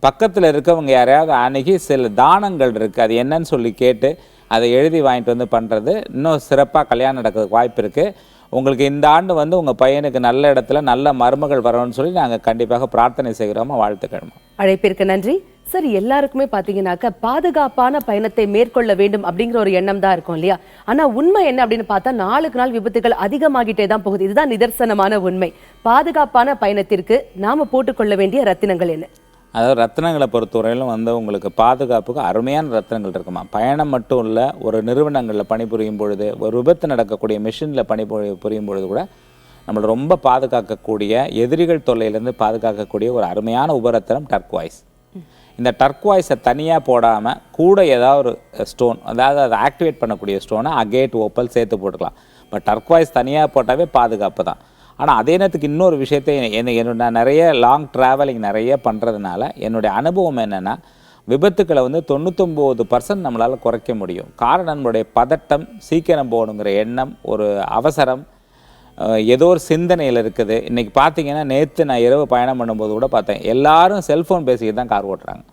Speaker 2: பக்கத்தில் இருக்கவங்க யாரையாவது அணுகி சில தானங்கள் இருக்குது, அது என்னன்னு சொல்லி கேட்டு அதை எழுதி வாங்கிட்டு வந்து பண்ணுறது இன்னும் சிறப்பாக கல்யாணம் நடக்கிறதுக்கு வாய்ப்பு இருக்குது. உங்களுக்கு இந்த ஆண்டு வந்து உங்கள் பையனுக்கு நல்ல இடத்துல நல்ல மருமகள் வரணும்னு சொல்லி நாங்கள் கண்டிப்பாக பிரார்த்தனை செய்கிறோமா. வாழ்த்துக்கிழமை.
Speaker 1: அழைப்பிற்கு நன்றி சார். எல்லாருக்குமே பார்த்தீங்கன்னாக்க பாதுகாப்பான பயணத்தை மேற்கொள்ள வேண்டும் அப்படிங்கிற ஒரு எண்ணம் தான் இருக்கும் இல்லையா? ஆனால் உண்மை என்ன அப்படின்னு பார்த்தா நாளுக்கு நாள் விபத்துகள் அதிகமாகிட்டே தான் போகுது. இதுதான் நிதர்சனமான உண்மை. பாதுகாப்பான பயணத்திற்கு நாம போட்டுக்கொள்ள வேண்டிய ரத்தினங்கள் என்ன?
Speaker 2: அதாவது ரத்னங்களை பொறுத்தவரையிலும் வந்து உங்களுக்கு பாதுகாப்புக்கு அருமையான ரத்னங்கள் இருக்குமா. பயணம் மட்டும் இல்லை, ஒரு நிறுவனங்களில் பணிபுரியும் பொழுது, ஒரு விபத்து நடக்கக்கூடிய மிஷினில் பணிபுரியும் பொழுது கூட நம்மளை ரொம்ப பாதுகாக்கக்கூடிய, எதிரிகள் தொல்லையிலேருந்து பாதுகாக்கக்கூடிய ஒரு அருமையான உபரத்தினம் டர்க்வாய்ஸ். இந்த டர்க்வாய்ஸை தனியாக போடாமல் கூட ஏதாவது ஒரு ஸ்டோன், அதாவது அதை ஆக்டிவேட் பண்ணக்கூடிய ஸ்டோனை அகேட் ஓப்பல் சேர்த்து போட்டுக்கலாம். பட் டர்க்வாய்ஸ் தனியாக போட்டாவே பாதுகாப்பு தான். ஆனால் அதே நேரத்துக்கு இன்னொரு விஷயத்தை நான் நிறைய லாங் ட்ராவலிங் நிறைய பண்ணுறதுனால என்னுடைய அனுபவம் என்னென்னா, விபத்துக்களை வந்து 99% நம்மளால் குறைக்க முடியும். காரணம் நம்மளுடைய பதட்டம், சீக்கிரம் போகணுங்கிற எண்ணம், ஒரு அவசரம், ஏதோ ஒரு சிந்தனையில் இருக்குது. இன்றைக்கி பார்த்தீங்கன்னா, நேற்று நான் இரவு பயணம் பண்ணும்போது கூட பார்த்தேன், எல்லாரும் செல்ஃபோன் பேசிக்கிட்டு தான் கார் ஓட்டுறாங்க.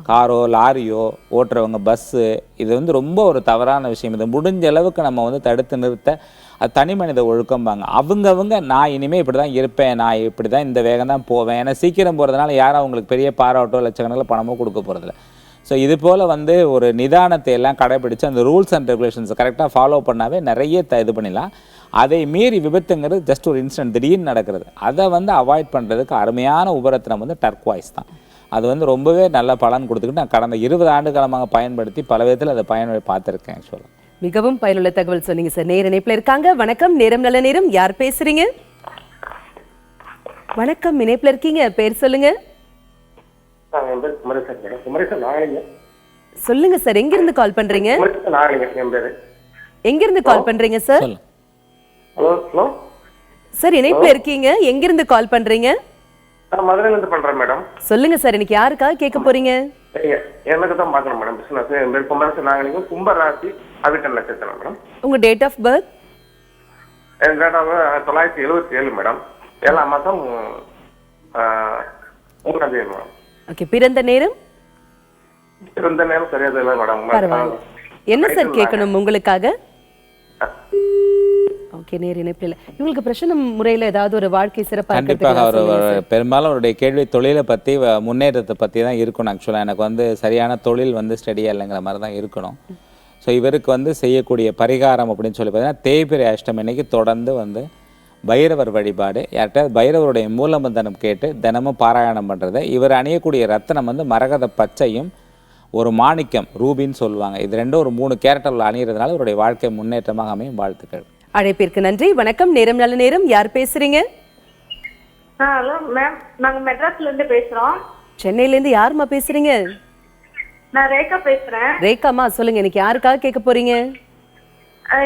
Speaker 2: காரோ லாரியோ ஓட்டுறவங்க, பஸ்ஸு, இது வந்து ரொம்ப ஒரு தவறான விஷயம். இது முடிஞ்ச அளவுக்கு நம்ம வந்து தடுத்து நிறுத்த, அது தனி மனித ஒழுக்கம்பாங்க. அவங்கவுங்க நான் இனிமேல் இப்படி தான் இருப்பேன், நான் இப்படி தான் இந்த வேகம் தான் போவேன். ஏன்னா சீக்கிரம் போகிறதுனால யாரும் அவங்களுக்கு பெரிய பாராட்டோ லட்சக்கணக்கில் பணமோ கொடுக்க போகிறதில்ல. ஸோ இது போல் வந்து ஒரு நிதானத்தை எல்லாம் கடைபிடிச்சு அந்த ரூல்ஸ் அண்ட் ரெகுலேஷன்ஸை கரெக்டாக ஃபாலோ பண்ணாவே நிறைய இது பண்ணிடலாம். அதை மீறி விபத்துங்கிறது ஜஸ்ட் ஒரு இன்சிடென்ட், திடீர்னு நடக்கிறது. அதை வந்து அவாய்ட் பண்ணுறதுக்கு அருமையான உபரத்தினம் வந்து டர்க்வாய்ஸ் தான். அது வந்து ரொம்பவே நல்ல பலன் கொடுத்துக்கிட்டு நான் கடந்த 20 ஆண்டு காலமாக பயன்படுத்தி பல விதத்தில் அதை பயன்படுத்தி பார்த்துருக்கேன். ஆக்சுவலாக
Speaker 1: மிகவும் பயனுள்ள தகவல் சொன்னீங்க சார். நேர இணைப்புல இருக்காங்க. வணக்கம், நேரம் நல்ல நேரம். யார் பேசுறீங்க? வணக்கம், இணைப்புல இருக்கீங்க, பேர் சொல்லுங்க. சொல்லுங்க சார், எங்க இருந்து கால் பண்றீங்க? எங்க இருந்து கால் பண்றீங்க சார்? சார் இணைப்புல இருக்கீங்க, எங்க இருந்து கால் பண்றீங்க?
Speaker 5: மதுரையில இருந்து பண்றேன் மேடம்.
Speaker 1: சொல்லுங்க சார், இன்னைக்கு யாருக்காக கேட்க போறீங்க?
Speaker 5: எனக்கு தான் பார்க்கணும் மேடம். பிசினஸ் என் பேர் கும்பராசி நாகலிங்கம், கும்ப ராசி அவிட்டம் நட்சத்திரம் மேடம்.
Speaker 1: உங்க டேட் ஆஃப் பர்த்?
Speaker 5: என் டேட் ஆஃப் 1977 மேடம். 7ஆம் மாதம் 3ஆம் தேதி மேடம்.
Speaker 1: ஓகே, பிறந்த நேரம்?
Speaker 5: பிறந்த நேரம் சரியா தெரியல மேடம்.
Speaker 1: பரவாயில்ல. என்ன சார் கேட்கணும் உங்களுக்காக? ஓகே, நேர் இணைப்பில் இல்லை. இவங்களுக்கு பிரச்சனை முறையில் ஏதாவது ஒரு வாழ்க்கை சிறப்பாக
Speaker 2: கண்டிப்பாக அவர் பெரும்பாலும் அவருடைய கேள்வி தொழிலை பற்றி, முன்னேற்றத்தை பற்றி தான் இருக்கணும். ஆக்சுவலாக எனக்கு வந்து சரியான தொழில் வந்து ஸ்டடியாக இல்லைங்கிற மாதிரி தான் இருக்கணும். ஸோ இவருக்கு வந்து செய்யக்கூடிய பரிகாரம் அப்படின்னு சொல்லி பார்த்தீங்கன்னா, தேய்பிறை அஷ்டமி அன்னைக்கு தொடர்ந்து வந்து பைரவர் வழிபாடு, யார்கிட்ட பைரவருடைய மூலமந்தனம் கேட்டு தினமும் பாராயணம் பண்ணுறது. இவர் அணியக்கூடிய ரத்தனம் வந்து மரகத பச்சையும் ஒரு மாணிக்கம் ரூபின்னு சொல்லுவாங்க. இது ரெண்டும் ஒரு 3 கேரக்டரில் அணிகிறதுனால இவருடைய வாழ்க்கை முன்னேற்றமாக அமையும். வாழ்த்துக்கள்.
Speaker 1: அழைப்பிற்கு நன்றி. வணக்கம், நேரம் நல்ல நேரம். யார் பேசுறீங்க?
Speaker 6: ஹலோ மேம், நாங்க மெட்ராஸ்ல இருந்து பேசுறோம்.
Speaker 1: சென்னையில இருந்து யாருமா பேசுறீங்க?
Speaker 6: நான் ரேகா பேசுறேன்.
Speaker 1: ரேகாமா, சொல்லுங்க, இன்னைக்கு யாருக்காக கேட்க போறீங்க?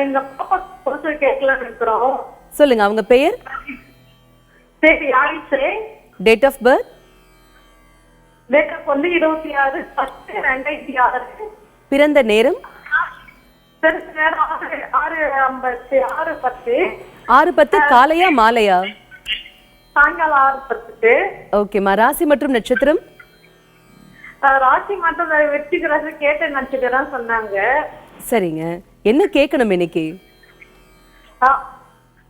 Speaker 6: எங்க பாப்பா கோர்ஸ் கேட்கலாம்னு இருக்கிறோம்.
Speaker 1: சொல்லுங்க, அவங்க பெயர்?
Speaker 6: சரி, ஆயிடுச்சு.
Speaker 1: Date of birth?
Speaker 6: Date of வந்து 26/10/2006.
Speaker 1: பிறந்த நேரம்? 6:10 காலையா மாலையா?
Speaker 6: சாயங்காலம் 6:10.
Speaker 1: ஓகேமா. ராசி மற்றும் நட்சத்திரம்?
Speaker 6: ராசி மட்டும் வெற்றிக்கு ராசி கேட்ட நட்சத்திரம் சொன்னாங்க.
Speaker 1: சரிங்க, என்ன கேட்கணும் இன்னைக்கு?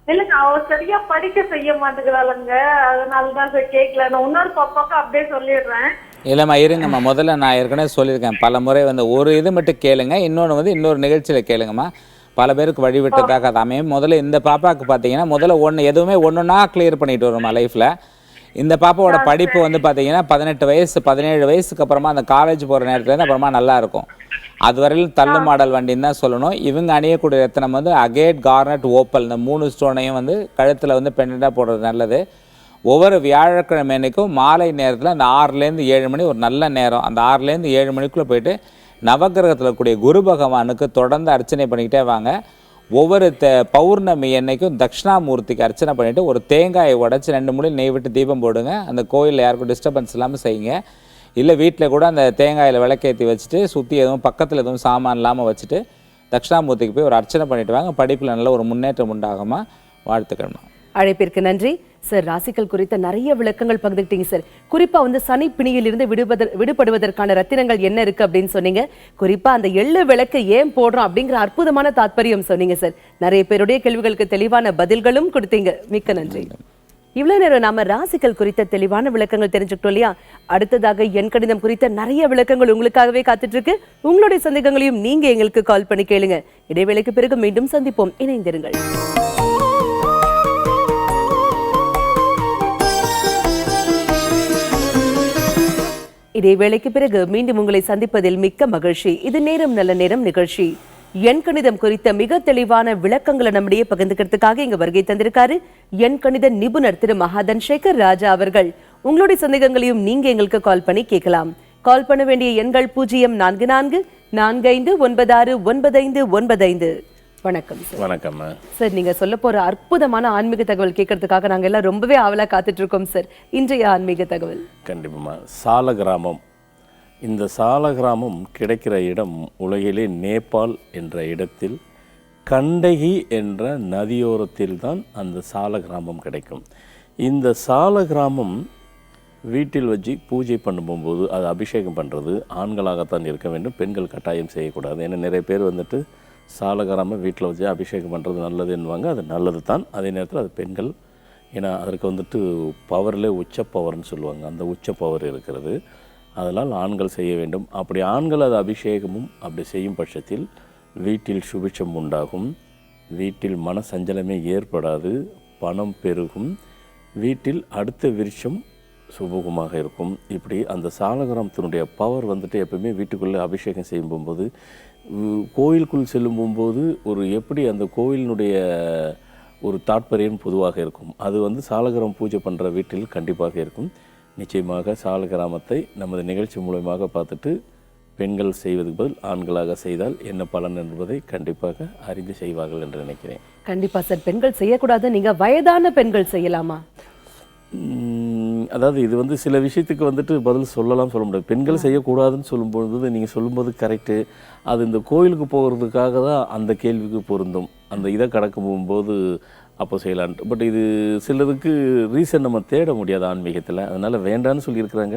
Speaker 6: இல்லைங்க, அவ சரியா படிக்க செய்ய மாட்டேங்கிறாளுங்க, அதனாலதான் சார் கேட்கல. நான் இன்னொரு பாப்பாக்கு அப்படியே சொல்லிடுறேன்.
Speaker 2: இல்லைம்மா, இருங்கம்மா. முதல்ல நான் ஏற்கனவே சொல்லியிருக்கேன் பல முறை வந்து ஒரு இது மட்டும் கேளுங்க, இன்னொன்று வந்து இன்னொரு நிகழ்ச்சியில் கேளுங்கம்மா. பல பேருக்கு வழிவிட்டதாக அது அமையும். முதல்ல இந்த பாப்பாவுக்கு பார்த்தீங்கன்னா, முதல்ல எதுவுமே ஒன்றுனா கிளியர் பண்ணிட்டு வரும்மா லைஃப்பில். இந்த பாப்பாவோட படிப்பு வந்து பார்த்தீங்கன்னா 18 வயசு 17 வயசுக்கு அப்புறமா அந்த காலேஜ் போகிற நேரத்துலேருந்து அப்புறமா நல்லா இருக்கும். அது வரையிலும் தள்ளு மாடல் வண்டின்னு தான் சொல்லணும். இவங்க அணியக்கூடிய ரத்தினம் வந்து அகேட், கார்னட், ஓப்பல், இந்த 3 ஸ்டோனையும் வந்து கழுத்தில் வந்து பெண்டண்டாக போடுறது நல்லது. ஒவ்வொரு வியாழக்கிழமை அன்னைக்கும் மாலை நேரத்தில் அந்த 6லேருந்து 7 மணி ஒரு நல்ல நேரம். அந்த 6லேருந்து 7 மணிக்குள்ளே போயிட்டு நவகிரகத்தில் இருக்கக்கூடிய குரு பகவானுக்கு தொடர்ந்து அர்ச்சனை பண்ணிக்கிட்டே வாங்க. ஒவ்வொரு பௌர்ணமி அன்னைக்கும் தட்சிணாமூர்த்திக்கு அர்ச்சனை பண்ணிவிட்டு ஒரு தேங்காயை உடச்சி 2 மூலையில் நெய் விட்டு தீபம் போடுங்க. அந்த கோயிலில் யாருக்கும் டிஸ்டர்பன்ஸ் இல்லாமல் செய்யுங்க. இல்லை வீட்டில் கூட அந்த தேங்காயில் விளக்கேற்றி வச்சுட்டு சுற்றி எதுவும் பக்கத்தில் எதுவும் சாமான் இல்லாமல் வச்சுட்டு தட்சிணாமூர்த்திக்கு போய் ஒரு அர்ச்சனை பண்ணிட்டு வாங்க. படிப்பில் நல்ல ஒரு முன்னேற்றம் உண்டாகுமா. வாழ்த்துக்கள்மா.
Speaker 1: அழைப்பிற்கு நன்றி சார். ராசிகள் குறித்த நிறைய விளக்கங்கள் பகிர்ந்துக்கிட்டீங்க சார். குறிப்பா வந்து சனி பிணியிலிருந்து விடுபடுவதற்கான ரத்தினங்கள் என்ன இருக்கு அப்படின்னு சொன்னீங்க. குறிப்பா அந்த எள்ளு விளக்கு ஏன் போடுறோம் அப்படிங்கிற அற்புதமான தாத்பரியம் சொன்னீங்க சார். நிறைய பேருடைய கேள்விகளுக்கு தெளிவான பதில்களும் கொடுத்தீங்க. மிக்க நன்றி. இவ்வளவு நேரம் நாம ராசிகள் குறித்த தெளிவான விளக்கங்கள் தெரிஞ்சுக்கிட்டோம் இல்லையா? அடுத்ததாக எண் கணிதம் குறித்த நிறைய விளக்கங்கள் உங்களுக்காகவே காத்துட்டு இருக்கு. உங்களுடைய சந்தேகங்களையும் நீங்க எங்களுக்கு கால் பண்ணி கேளுங்க. இடைவேளைக்கு பிறகு மீண்டும் சந்திப்போம். இணைந்திருங்கள். இடைவேளைக்கு பிறகு மீண்டும் உங்களை சந்திப்பதில் மிக்க மகிழ்ச்சி. இது நேரம் நல்ல நேரம் நிகழ்ச்சி. எண்கணிதம் குறித்த மிக தெளிவான விளக்கங்களை நம்மிடையே பகிர்ந்துக்கிறதுக்காக இங்க வருகை தந்திருக்காரு எண்கணித நிபுணர் திரு மகாதன் சேகர் ராஜா அவர்கள். உங்களுடைய சந்தேகங்களையும் நீங்க எங்களுக்கு கால் பண்ணி கேட்கலாம். கால் பண்ண வேண்டிய எண்கள் 044445969595. வணக்கம் சார்.
Speaker 7: வணக்கம்மா.
Speaker 1: சார், நீங்க சொல்ல போற அற்புதமான ஆன்மீக தகவல் கேட்கறதுக்காக நாங்க எல்லாம் ரொம்பவே ஆவலா காத்துட்டு இருக்கோம் சார். இன்றைய ஆன்மீக தகவல்
Speaker 7: கண்டிப்பாம்மா. சாலகிராமம். இந்த சாலகிராமம் கிடைக்கிற இடம் உலகிலே நேபாள் என்ற இடத்தில் கண்டகி என்ற நதியோரத்தில் தான் அந்த சாலகிராமம் கிடைக்கும். இந்த சாலகிராமம் வீட்டில் வச்சு பூஜை பண்ணும்போது அது அபிஷேகம் பண்ணுறது ஆண்களாகத்தான் இருக்க வேண்டும், பெண்கள் கட்டாயம் செய்யக்கூடாது. ஏன்னா நிறைய பேர் வந்துட்டு சாலகிராமம் வீட்டில் வச்சு அபிஷேகம் பண்ணுறது நல்லதுன்னுவாங்க. அது நல்லது தான். அதே நேரத்தில் அது பெண்கள், ஏன்னா அதற்கு வந்துட்டு பவரில் உச்ச பவர்னு சொல்லுவாங்க, அந்த உச்ச பவர் இருக்கிறது. அதனால் ஆண்கள் செய்ய வேண்டும். அப்படி ஆண்கள் அது அபிஷேகமும் அப்படி செய்யும் பட்சத்தில் வீட்டில் சுபிட்சம் உண்டாகும், வீட்டில் மன சஞ்சலமே ஏற்படாது, பணம் பெருகும், வீட்டில் அடுத்த விருட்சம் சுபகமாக இருக்கும். இப்படி அந்த சாலகிராமத்தினுடைய பவர் வந்துட்டு எப்பவுமே வீட்டுக்குள்ளே அபிஷேகம் செய்யும் போகும்போது, கோயிலுக்குள் செல்லும் போகும்போது ஒரு எப்படி அந்த கோயிலினுடைய ஒரு தாற்பயம் பொதுவாக இருக்கும். அது வந்து சாலகிராமம் பூஜை பண்ணுற வீட்டில் கண்டிப்பாக இருக்கும். நிச்சயமாக சாலகிராமத்தை நமது நிகழ்ச்சி மூலமாக பார்த்துட்டு பெண்கள் செய்வதுக்கு பதில் ஆண்களாக செய்தால் என்ன பலன் என்பதை கண்டிப்பாக அறிந்து செய்வார்கள் என்று நினைக்கிறேன்.
Speaker 1: கண்டிப்பா சார். பெண்கள் செய்யக்கூடாது, நீங்க வயதான பெண்கள் செய்யலாமா?
Speaker 7: அதாவது இது வந்து சில விஷயத்துக்கு வந்துட்டு பதில் சொல்லலாம், சொல்ல முடியாது. பெண்கள் செய்யக்கூடாதுன்னு சொல்லும்போது நீங்கள் சொல்லும்போது கரெக்டு. அது இந்த கோயிலுக்கு போகிறதுக்காக தான் அந்த கேள்விக்கு பொருந்தும். அந்த இதை கடக்க போகும்போது அப்போ செய்யலான்ட்டு. பட் இது சிலதுக்கு ரீசன் நம்ம தேட முடியாது ஆன்மீகத்தில். அதனால் வேண்டான்னு சொல்லியிருக்கிறாங்க.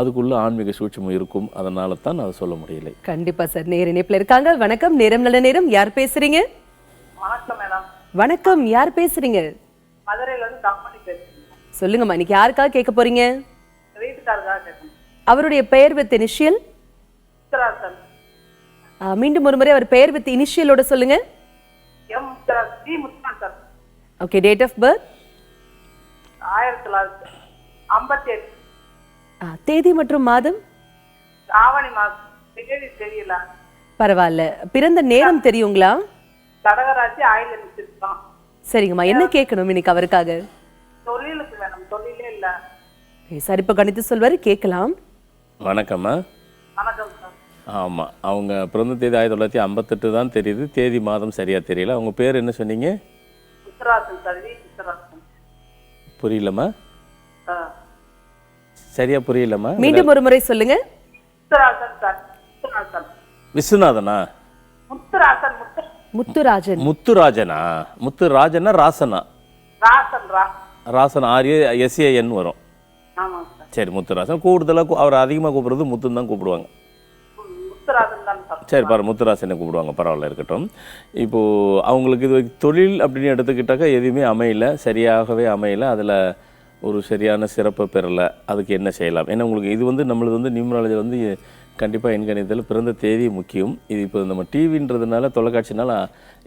Speaker 7: அதுக்குள்ள ஆன்மீக சூட்சமும் இருக்கும். அதனால தான் அதை சொல்ல முடியலை.
Speaker 1: கண்டிப்பா சார். நேர இணைப்பில் இருக்காங்க. வணக்கம். நேரம் நல்ல நேரம். யார் பேசுறீங்க?
Speaker 8: வணக்கம் மேடம்.
Speaker 1: வணக்கம். யார் பேசுறீங்க?
Speaker 8: மதுரையில இருந்து கம்பெனி பேசுறேன்.
Speaker 1: சொல்லுங்கம்மா, இன்னைக்கு யாருக்காக கேட்க போறீங்க?
Speaker 8: வீட்டுக்காரருக்காக கேட்கணும்.
Speaker 1: அவருடைய பெயர் வித் இனிஷியல்.
Speaker 8: முத்துராசன்.
Speaker 1: மீண்டும் ஒரு முறை அவர் பெயர் வித் இனிஷியலோட சொல்லுங்க.
Speaker 8: M Muthurasan. T Muthurasan.
Speaker 1: Okay. Date of birth?
Speaker 8: 1958.
Speaker 1: தேதி மற்றும் மாதம்?
Speaker 8: ஆவணி மாதம். தேதி தெரியல.
Speaker 1: பரவாயில்ல. பிறந்த நேரம் தெரியுங்களா?
Speaker 8: கடகராசி ஆயில நிச்சிருக்கான்.
Speaker 1: சரிங்கம்மா, என்ன கேட்கணும் இன்னைக்கு அவருக்காக?
Speaker 8: தொழிலுக்கு வேணும். தொழிலே இல்ல.
Speaker 1: சார், இப்போ கணித்து சொல்வாரு, கேட்கலாம்.
Speaker 7: வணக்கம்மா.
Speaker 8: வணக்கம் சார்.
Speaker 7: ஆமாம், அவங்க பிறந்த தேதி 1958 தான் தெரியுது. தேதி மாதம் சரியாக தெரியல. அவங்க பேர் என்ன சொன்னீங்க?
Speaker 8: முத்துராசன் சார். வி முத்துராசன்.
Speaker 7: புரியலம்மா. சரியா புரியலம்மா.
Speaker 1: மீண்டும் ஒரு முறை சொல்லுங்க.
Speaker 8: முத்துராசன் சார். முத்துராசன்.
Speaker 7: விஸ்வநாதனா?
Speaker 8: முத்துராசன்.
Speaker 1: முத்துராஜன்.
Speaker 7: முத்துராஜனா? முத்துராஜனா ராசனா?
Speaker 8: ராசன்.
Speaker 7: ராசன். RASAN வரும்.
Speaker 8: ஆமாம் சார்.
Speaker 7: சரி, முத்துராசன். கூடுதலாக அவர் அதிகமாக கூப்பிடுறது முத்துன்னு தான் கூப்பிடுவாங்க.
Speaker 8: முத்துராசன் தான் சார்.
Speaker 7: சரி, பாரு, முத்துராசனை கூப்பிடுவாங்க. பரவாயில்ல, இருக்கட்டும். இப்போது அவங்களுக்கு இது தொழில் அப்படின்னு எடுத்துக்கிட்டாக்கா எதுவுமே அமையல, சரியாகவே அமையலை. அதில் ஒரு சரியான சிறப்பை பெறலை. அதுக்கு என்ன செய்யலாம்? ஏன்னா உங்களுக்கு இது வந்து நம்மளது வந்து நியூமராலஜி வந்து கண்டிப்பாக எண்கணிதத்தில் பிறந்த தேதி முக்கியம். இது இப்போ நம்ம டிவின்றதுனால, தொலைக்காட்சினால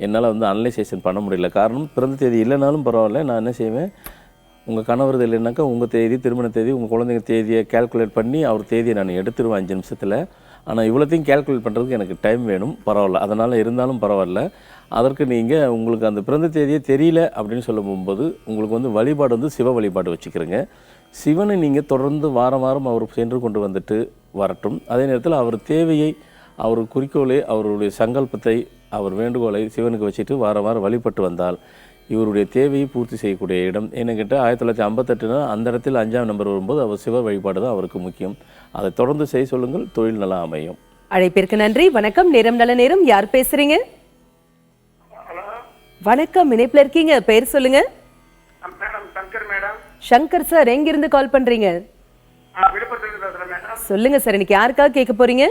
Speaker 7: என்னால் வந்து அனலைசேஷன் பண்ண முடியல. காரணம், பிறந்த தேதி இல்லைனாலும் பரவாயில்ல, நான் என்ன செய்வேன், உங்கள் கணவரது இல்லைனாக்கா உங்கள் தேதி, திருமண தேதி, உங்கள் குழந்தைங்க தேதியை கேல்குலேட் பண்ணி அவர் தேதியை நான் எடுத்துருவேன் 5 நிமிஷத்தில். ஆனால் இவ்வளோத்தையும் கேல்குலேட் பண்ணுறதுக்கு எனக்கு டைம் வேணும். பரவாயில்ல, அதனால் இருந்தாலும் பரவாயில்ல. அதற்கு நீங்கள் உங்களுக்கு அந்த பிறந்த தேதியே தெரியல அப்படின்னு சொல்ல போகும்போது உங்களுக்கு வந்து வழிபாடு வந்து சிவ வழிபாடு வச்சுக்கிறேங்க. சிவனை நீங்கள் தொடர்ந்து வாரம் வாரம் அவர் சென்று கொண்டு வந்துட்டு வரட்டும். அதே நேரத்தில் அவர் தேவையை, அவர் குறிக்கோளை, அவருடைய சங்கல்பத்தை, அவர் வேண்டுகோளை சிவனுக்கு வச்சுட்டு வாரம் வாரம் வழிபட்டு வந்தால் இவருடைய தேவையை பூர்த்தி செய்யக்கூடிய இடம். என்னக்கிட்ட 1958 அந்த இடத்தில் 5ஆம் நம்பர் வரும்போது அவர் சிவ வழிபாடு தான் அவருக்கு முக்கியம். அதை தொடர்ந்து செய்ய சொல்லுங்கள். தொழில் நல்லா அமையும்.
Speaker 1: அழைப்பிற்கு நன்றி. வணக்கம். நேரம் நல்ல நேரம். யார் பேசுறீங்க? வணக்கம். இணைப்புல இருக்கீங்க. பெயர் சொல்லுங்க.
Speaker 5: Madam Shankar madam.
Speaker 1: Shankar sir, எங்கிருந்து கால் பண்றீங்க?
Speaker 5: விழுப்புரத்துல பேசுறேன் மேடம்.
Speaker 1: சொல்லுங்க சார், இன்னைக்கு யாருக்காக கேட்க போறீங்க?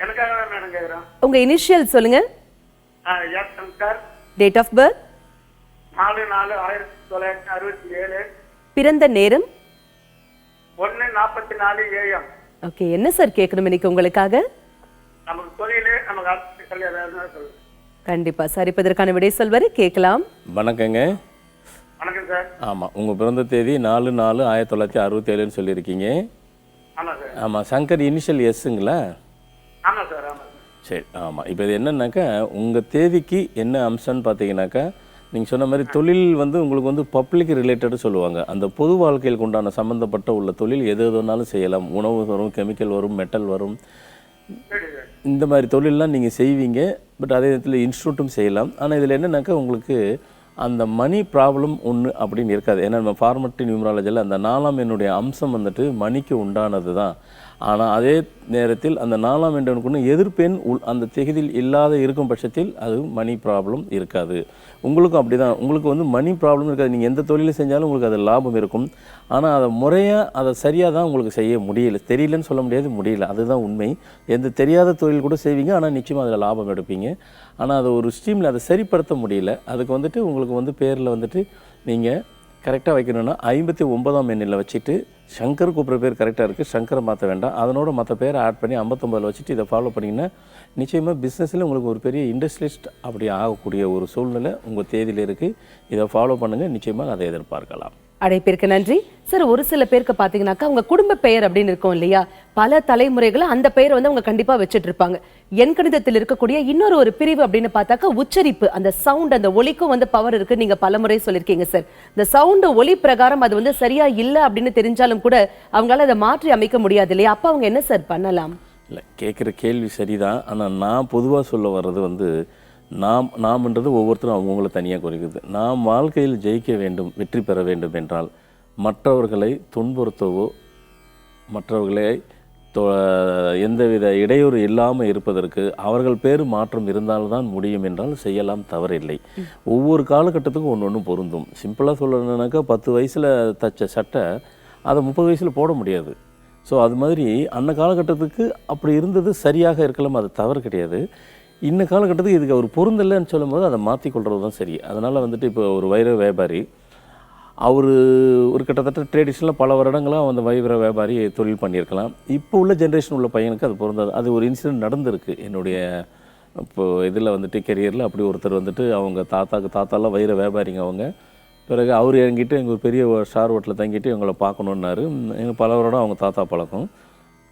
Speaker 5: எனக்காக தான் மேடம் கேக்குறேன்.
Speaker 1: உங்க இனிஷியல் சொல்லுங்க.
Speaker 5: S Shankar.
Speaker 1: Date of birth?
Speaker 5: 4/4/1967.
Speaker 1: பிறந்த நேரம்?
Speaker 5: 1:44 AM.
Speaker 1: ஓகே. என்ன சார் கேட்கணும் இன்னைக்கு உங்களுக்காக?
Speaker 5: நமக்கு தொழில், நமக்கு ஆஸ்தி கல்யாணம் சொல்லு.
Speaker 1: கண்டிப்பா சார், இப்போ இதற்கான விடை சொல்வாரு, கேட்கலாம்.
Speaker 7: வணக்கங்க.
Speaker 5: வணக்கம் சார்.
Speaker 7: ஆமாம், உங்கள் பிறந்த தேதி 4/4/1967 சொல்லியிருக்கீங்க.
Speaker 5: ஆமாம் சார்.
Speaker 7: ஆமாம். சங்கர் இனிஷியல் எஸ்ஸுங்களா?
Speaker 5: ஆமாம் சார். ஆமாம் சார்.
Speaker 7: சரி. ஆமாம். இப்போ இது என்னன்னாக்கா உங்கள் தேதிக்கு என்ன அம்சம்னு பார்த்தீங்கன்னாக்கா நீங்கள் சொன்ன மாதிரி தொழில் வந்து உங்களுக்கு வந்து பப்ளிக் ரிலேட்டடு சொல்லுவாங்க. அந்த பொது வாழ்க்கையில் உண்டான சம்மந்தப்பட்ட உள்ள தொழில் எது எதுனாலும் செய்யலாம். உணவு வரும், கெமிக்கல் வரும், மெட்டல் வரும், இந்த மாதிரி தொழிலெலாம் நீங்கள் செய்வீங்க. பட் அதே நேரத்தில் இன்ஸ்டியூட்டும் செய்யலாம். ஆனால் இதில் என்னென்னாக்கா உங்களுக்கு அந்த மணி ப்ராப்ளம் ஒன்று அப்படின்னு இருக்காது. ஏன்னா நம்ம ஃபார்மட் நியூமராலஜியில் அந்த 4ஆம் எண்ணுடைய அம்சம் வந்துட்டு மணிக்கு உண்டானது தான். ஆனால் அதே நேரத்தில் அந்த 4ஆம் எண்ணுக்கு எதிர்ப்பெண் அந்த திகதியில் இல்லாத இருக்கும் பட்சத்தில் அது மணி ப்ராப்ளம் இருக்காது. உங்களுக்கும் அப்படி தான். உங்களுக்கு வந்து மணி ப்ராப்ளம் இருக்காது. நீங்கள் எந்த தொழிலை செஞ்சாலும் உங்களுக்கு அது லாபம் இருக்கும். ஆனால் அதை முறையாக அதை சரியாக தான் உங்களுக்கு செய்ய முடியல. தெரியலன்னு சொல்ல முடியாது, முடியல, அதுதான் உண்மை. எந்த தெரியாத தொழில் கூட செய்வீங்க, ஆனால் நிச்சயமாக அதில் லாபம் எடுப்பீங்க. ஆனால் அதை ஒரு ஸ்ட்ரீமில் அதை சரிப்படுத்த முடியல. அதுக்கு வந்துட்டு உங்களுக்கு வந்து பேரில் வந்துட்டு நீங்கள் கரெக்டாக வைக்கணும்னா 59ஆம் எண்ணில் வச்சுட்டு சங்கர் கூப்பிட்ற பேர் கரெக்டாக இருக்குது, சங்கரை மாற்ற வேண்டாம். அதனோட மற்ற பேரை ஆட் பண்ணி 59 வச்சுட்டு இதை ஃபாலோ பண்ணிங்கன்னா நிச்சயமாக பிஸ்னஸில் உங்களுக்கு ஒரு பெரிய இண்டஸ்ட்ரியலிஸ்ட் அப்படி ஆகக்கூடிய ஒரு சூழ்நிலை உங்கள் தேதியில் இருக்குது. இதை ஃபாலோ பண்ணுங்கள், நிச்சயமாக அதை எதிர்பார்க்கலாம்.
Speaker 1: அழைப்பிற்கு நன்றி சார். ஒரு சில பேருக்கு பாத்தீங்கன்னாக்கா அவங்க குடும்ப பெயர் அப்படின்னு இருக்கும் இல்லையா, பல தலைமுறைகளை அந்த பெயரை வந்து அவங்க கண்டிப்பா வச்சுட்டு இருப்பாங்க. எண் கணிதத்தில் இருக்கக்கூடிய இன்னொரு பிரிவு அப்படின்னு பார்த்தாக்கா உச்சரிப்பு, அந்த சவுண்ட், அந்த ஒலிக்கும் வந்து பவர் இருக்கு. நீங்க பலமுறை சொல்லியிருக்கீங்க சார். இந்த சவுண்ட் ஒலி பிரகாரம் அது வந்து சரியா இல்லை அப்படின்னு தெரிஞ்சாலும் கூட அவங்களால அதை மாற்றி அமைக்க முடியாது இல்லையா, அப்ப அவங்க என்ன சார் பண்ணலாம்?
Speaker 7: இல்லை, கேட்குற கேள்வி சரிதான். ஆனால் நான் பொதுவாக சொல்ல வர்றது வந்து நாம்ன்றது ஒவ்வொருத்தரும் அவங்கவுங்கள தனியாக குறிக்குது. நாம் வாழ்க்கையில் ஜெயிக்க வேண்டும், வெற்றி பெற வேண்டும் என்றால் மற்றவர்களை துன்புறுத்தவோ மற்றவர்களை எந்தவித இடையூறு இல்லாமல் இருப்பதற்கு அவர்கள் பேர் மாற்றம் இருந்தால்தான் முடியும் என்றால் செய்யலாம், தவறில்லை. ஒவ்வொரு காலகட்டத்துக்கும் ஒன்று ஒன்று பொருந்தும். சிம்பிளாக சொல்லணுன்னாக்கா 10 வயசில் தச்ச சட்டை அதை 30 வயசில் போட முடியாது. ஸோ அது மாதிரி அந்த காலகட்டத்துக்கு அப்படி இருந்தது சரியாக இருக்கலாம், அது தவறு கிடையாது. இந்த காலகட்டத்துக்கு இதுக்கு அவர் பொருந்தலைன்னு சொல்லும்போது அதை மாற்றிக்கொள்கிறது தான் சரி. அதனால் வந்துட்டு இப்போ ஒரு வைர வியாபாரி அவர் ஒரு கிட்டத்தட்ட ட்ரெடிஷ்னலாக பல வருடங்களாக அந்த வைர வியாபாரி தொழில் பண்ணியிருக்கலாம். இப்போ உள்ள ஜென்ரேஷன் உள்ள பையனுக்கு அது பொருந்தாது. அது ஒரு இன்சிடென்ட் நடந்திருக்கு என்னுடைய இப்போது இதில் வந்துட்டு கெரியரில். அப்படி ஒருத்தர் வந்துட்டு அவங்க தாத்தாலாம் வைர வியாபாரிங்க அவங்க. பிறகு அவர் என்கிட்ட எங்கள் ஒரு பெரிய ஸ்டார் ஹோட்டலில் தங்கிட்டு எங்களை பார்க்கணுன்னாரு. எங்கள் பல வருடம் அவங்க தாத்தா பழக்கம்.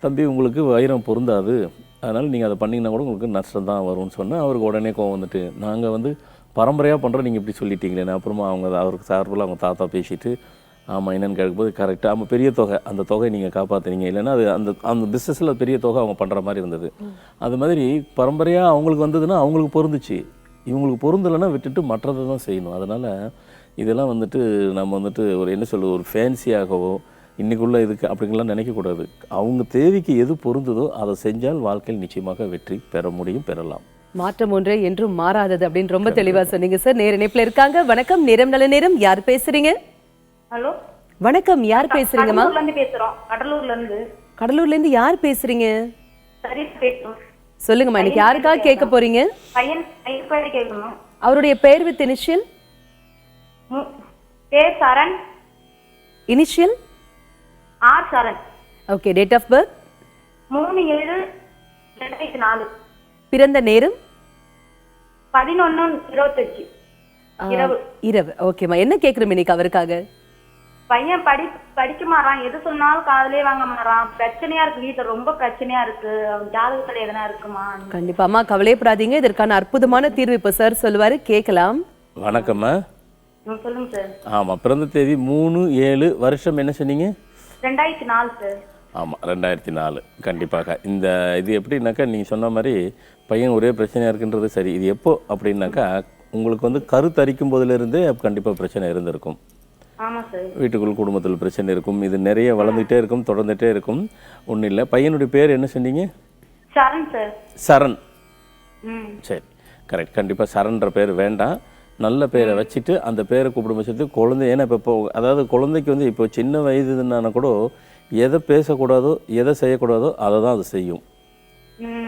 Speaker 7: தம்பி உங்களுக்கு வைரம் பொருந்தாது, அதனால் நீங்கள் அதை பண்ணிங்கன்னா கூட உங்களுக்கு நஷ்டம் தான் வரும்னு சொன்னால் அவருக்கு உடனே கோவம் வந்துட்டு, நாங்கள் வந்து பரம்பரையாக பண்ணுறோம், நீங்கள் இப்படி சொல்லிட்டீங்களே. அப்புறமா அவருக்கு சார்பில் அவங்க தாத்தா பேசிட்டு ஆமாம் என்னென்னு கேட்கும்போது கரெக்டாக ஆமாம் பெரிய தொகை, அந்த தொகை நீங்கள் காப்பாற்றுறீங்க, இல்லைன்னா அது அந்த பிஸ்னஸில் பெரிய தொகை அவங்க பண்ணுற மாதிரி இருந்தது. அது மாதிரி பரம்பரையாக அவங்களுக்கு வந்ததுன்னா அவங்களுக்கு பொருந்துச்சு, இவங்களுக்கு பொருந்தலைன்னா விட்டுட்டு மற்றதை தான் செய்யணும். அதனால் இதெல்லாம் வந்துட்டு நம்ம வந்துட்டு ஒரு என்ன சொல்லுவது, ஒரு ஃபேன்சியாகவோ இன்றைக்குள்ள இதுக்கு அப்படிங்கலாம் நினைக்கக்கூடாது. அவங்க தேவைக்கு எது பொருந்ததோ அதை செஞ்சால் வாழ்க்கையில் நிச்சயமாக வெற்றி பெற முடியும், பெறலாம்.
Speaker 1: மாற்றம் ஒன்றே என்றும் மாறாதது அப்படின்னு ரொம்ப தெளிவா சொன்னீங்க சார். நேர இணைப்புல இருக்காங்க. வணக்கம், நேரம் நல்ல நேரம். யார் பேசுறீங்க?
Speaker 8: ஹலோ,
Speaker 1: வணக்கம், யார் பேசுறீங்கம்மா?
Speaker 8: கடலூர்ல இருந்து பேசுறோம்.
Speaker 1: கடலூர்ல இருந்து யார் பேசுறீங்க?
Speaker 8: சரி பேசுறோம்.
Speaker 1: சொல்லுங்கம்மா, இன்னைக்கு யாருக்காக கேட்க போறீங்க?
Speaker 8: பையன் கேட்கணும்.
Speaker 1: அவருடைய பெயர் வித் இனிஷியல்?
Speaker 8: பேர் Saran.
Speaker 1: Initial
Speaker 8: R Saran.
Speaker 1: Okay. Date of birth?
Speaker 8: 3/7/2004.
Speaker 1: பிறந்த நேரம்?
Speaker 8: 11:25 இரவு.
Speaker 1: இரவு. ஓகேம்மா, என்ன கேக்குறோம் இன்னைக்கு அவருக்காக?
Speaker 8: பையன் படிக்க மாறான், எது சொன்னாலும் காதலே வாங்க மாறான். பிரச்சனையா இருக்கு, வீட்டுல ரொம்ப பிரச்சனையா இருக்கு. அவன் ஜாதகத்துல எதனா இருக்குமா?
Speaker 1: கண்டிப்பா அம்மா, கவலைப்படாதீங்க. இதற்கான அற்புதமான தீர்வு இப்ப சார் சொல்லுவாரு, கேட்கலாம்.
Speaker 7: வணக்கம்மா.
Speaker 8: சொல்லுங்க சார்.
Speaker 7: ஆமாம், பிறந்த தேதி 3/7, வருஷம் என்ன சொன்னீங்க?
Speaker 8: 2004 சார்.
Speaker 7: ஆமாம், 2004. கண்டிப்பாக இந்த இது எப்படின்னாக்கா நீங்கள் சொன்ன மாதிரி பையன் ஒரே பிரச்சனையாக இருக்குன்றது சரி. இது எப்போ அப்படின்னாக்கா உங்களுக்கு வந்து கருத்தரிக்கும் போதிலிருந்தே கண்டிப்பாக பிரச்சனை இருந்திருக்கும்.
Speaker 8: ஆமாம் சார்.
Speaker 7: வீட்டுக்குள் குடும்பத்தில் பிரச்சனை இருக்கும். இது நிறைய வளர்ந்துகிட்டே இருக்கும், தொடர்ந்துகிட்டே இருக்கும். ஒன்றும் இல்லை. பையனுடைய பேர் என்ன சொன்னீங்க?
Speaker 8: சரண் சார்.
Speaker 7: சரண். சரி, கரெக்ட். கண்டிப்பாக சரண்ன்ற பேர் வேண்டாம். நல்ல பேரை வச்சுட்டு அந்த பேரை கூப்பிடும் பட்சத்துக்கு குழந்தை, ஏன்னா இப்போ அதாவது குழந்தைக்கு வந்து இப்போ சின்ன வயதுன்னா கூட எதை பேசக்கூடாதோ எதை செய்யக்கூடாதோ அதை தான் அது செய்யும்.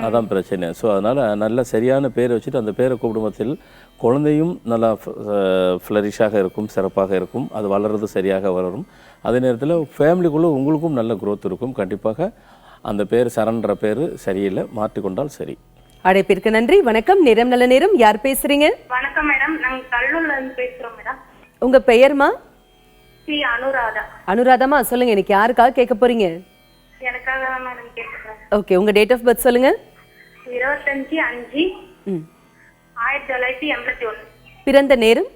Speaker 7: அதான் பிரச்சனை. ஸோ அதனால் நல்ல சரியான பேரை வச்சுட்டு அந்த பேரை கூப்பிடும் பட்சத்தில் குழந்தையும் நல்லா ஃப்ளரிஷாக இருக்கும், சிறப்பாக இருக்கும். அது வளர்றது சரியாக வளரும். அதே நேரத்தில் ஃபேமிலிக்குள்ளே உங்களுக்கும் நல்ல க்ரோத் இருக்கும். கண்டிப்பாக அந்த பேர் சரண்ன்ற பேர் சரியில்லை, மாற்றிக்கொண்டால் சரி.
Speaker 1: அழைப்பிற்கு நன்றி. வணக்கம், நேரம் நல்ல நேரம். யார் பேசுறீங்க?
Speaker 8: வணக்கம் மேடம், நாங்க கல்லூர்ல இருந்து பேசுறோம் மேடம்.
Speaker 1: உங்க பெயர்மா?
Speaker 8: ஸ்ரீ அனுராதா.
Speaker 1: அனுராதாமா, சொல்லுங்க இன்னைக்கு யாருக்காக கேட்க போறீங்க?
Speaker 8: எனக்காக தான் மேடம் கேட்கிறேன்.
Speaker 1: ஓகே, உங்க டேட் ஆஃப் பர்த் சொல்லுங்க.
Speaker 8: 25/5/1981.
Speaker 1: பிறந்த நேரம்?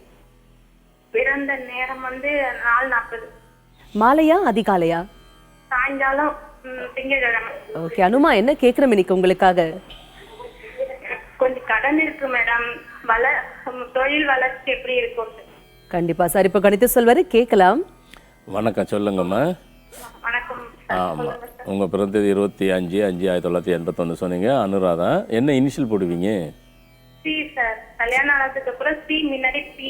Speaker 8: பிறந்த நேரம் வந்து 4:40.
Speaker 1: மாலையா அதிகாலையா?
Speaker 8: சாயங்காலம் திங்கட்கிழமை.
Speaker 1: ஓகே அனுமா, என்ன கேட்குறோம் இன்னைக்கு உங்களுக்காக?
Speaker 8: கொஞ்சம் கடன் இருக்கு மேடம். தொழில் வளர்ச்சி எப்படி இருக்கும்?
Speaker 1: கண்டிப்பா சார், இப்போ கணித்து சொல்வாரு, கேட்கலாம்.
Speaker 7: வணக்கம், சொல்லுங்கம்மா.
Speaker 8: வணக்கம்.
Speaker 7: ஆமாம், உங்கள் பிறந்தது 25/5/1981 சொன்னீங்க. அனுராதா. என்ன இனிஷியல் போடுவீங்க?
Speaker 8: C sir. கல்யாணம் ஆனதுக்கு அப்புறம் சி, முன்னாடி பி.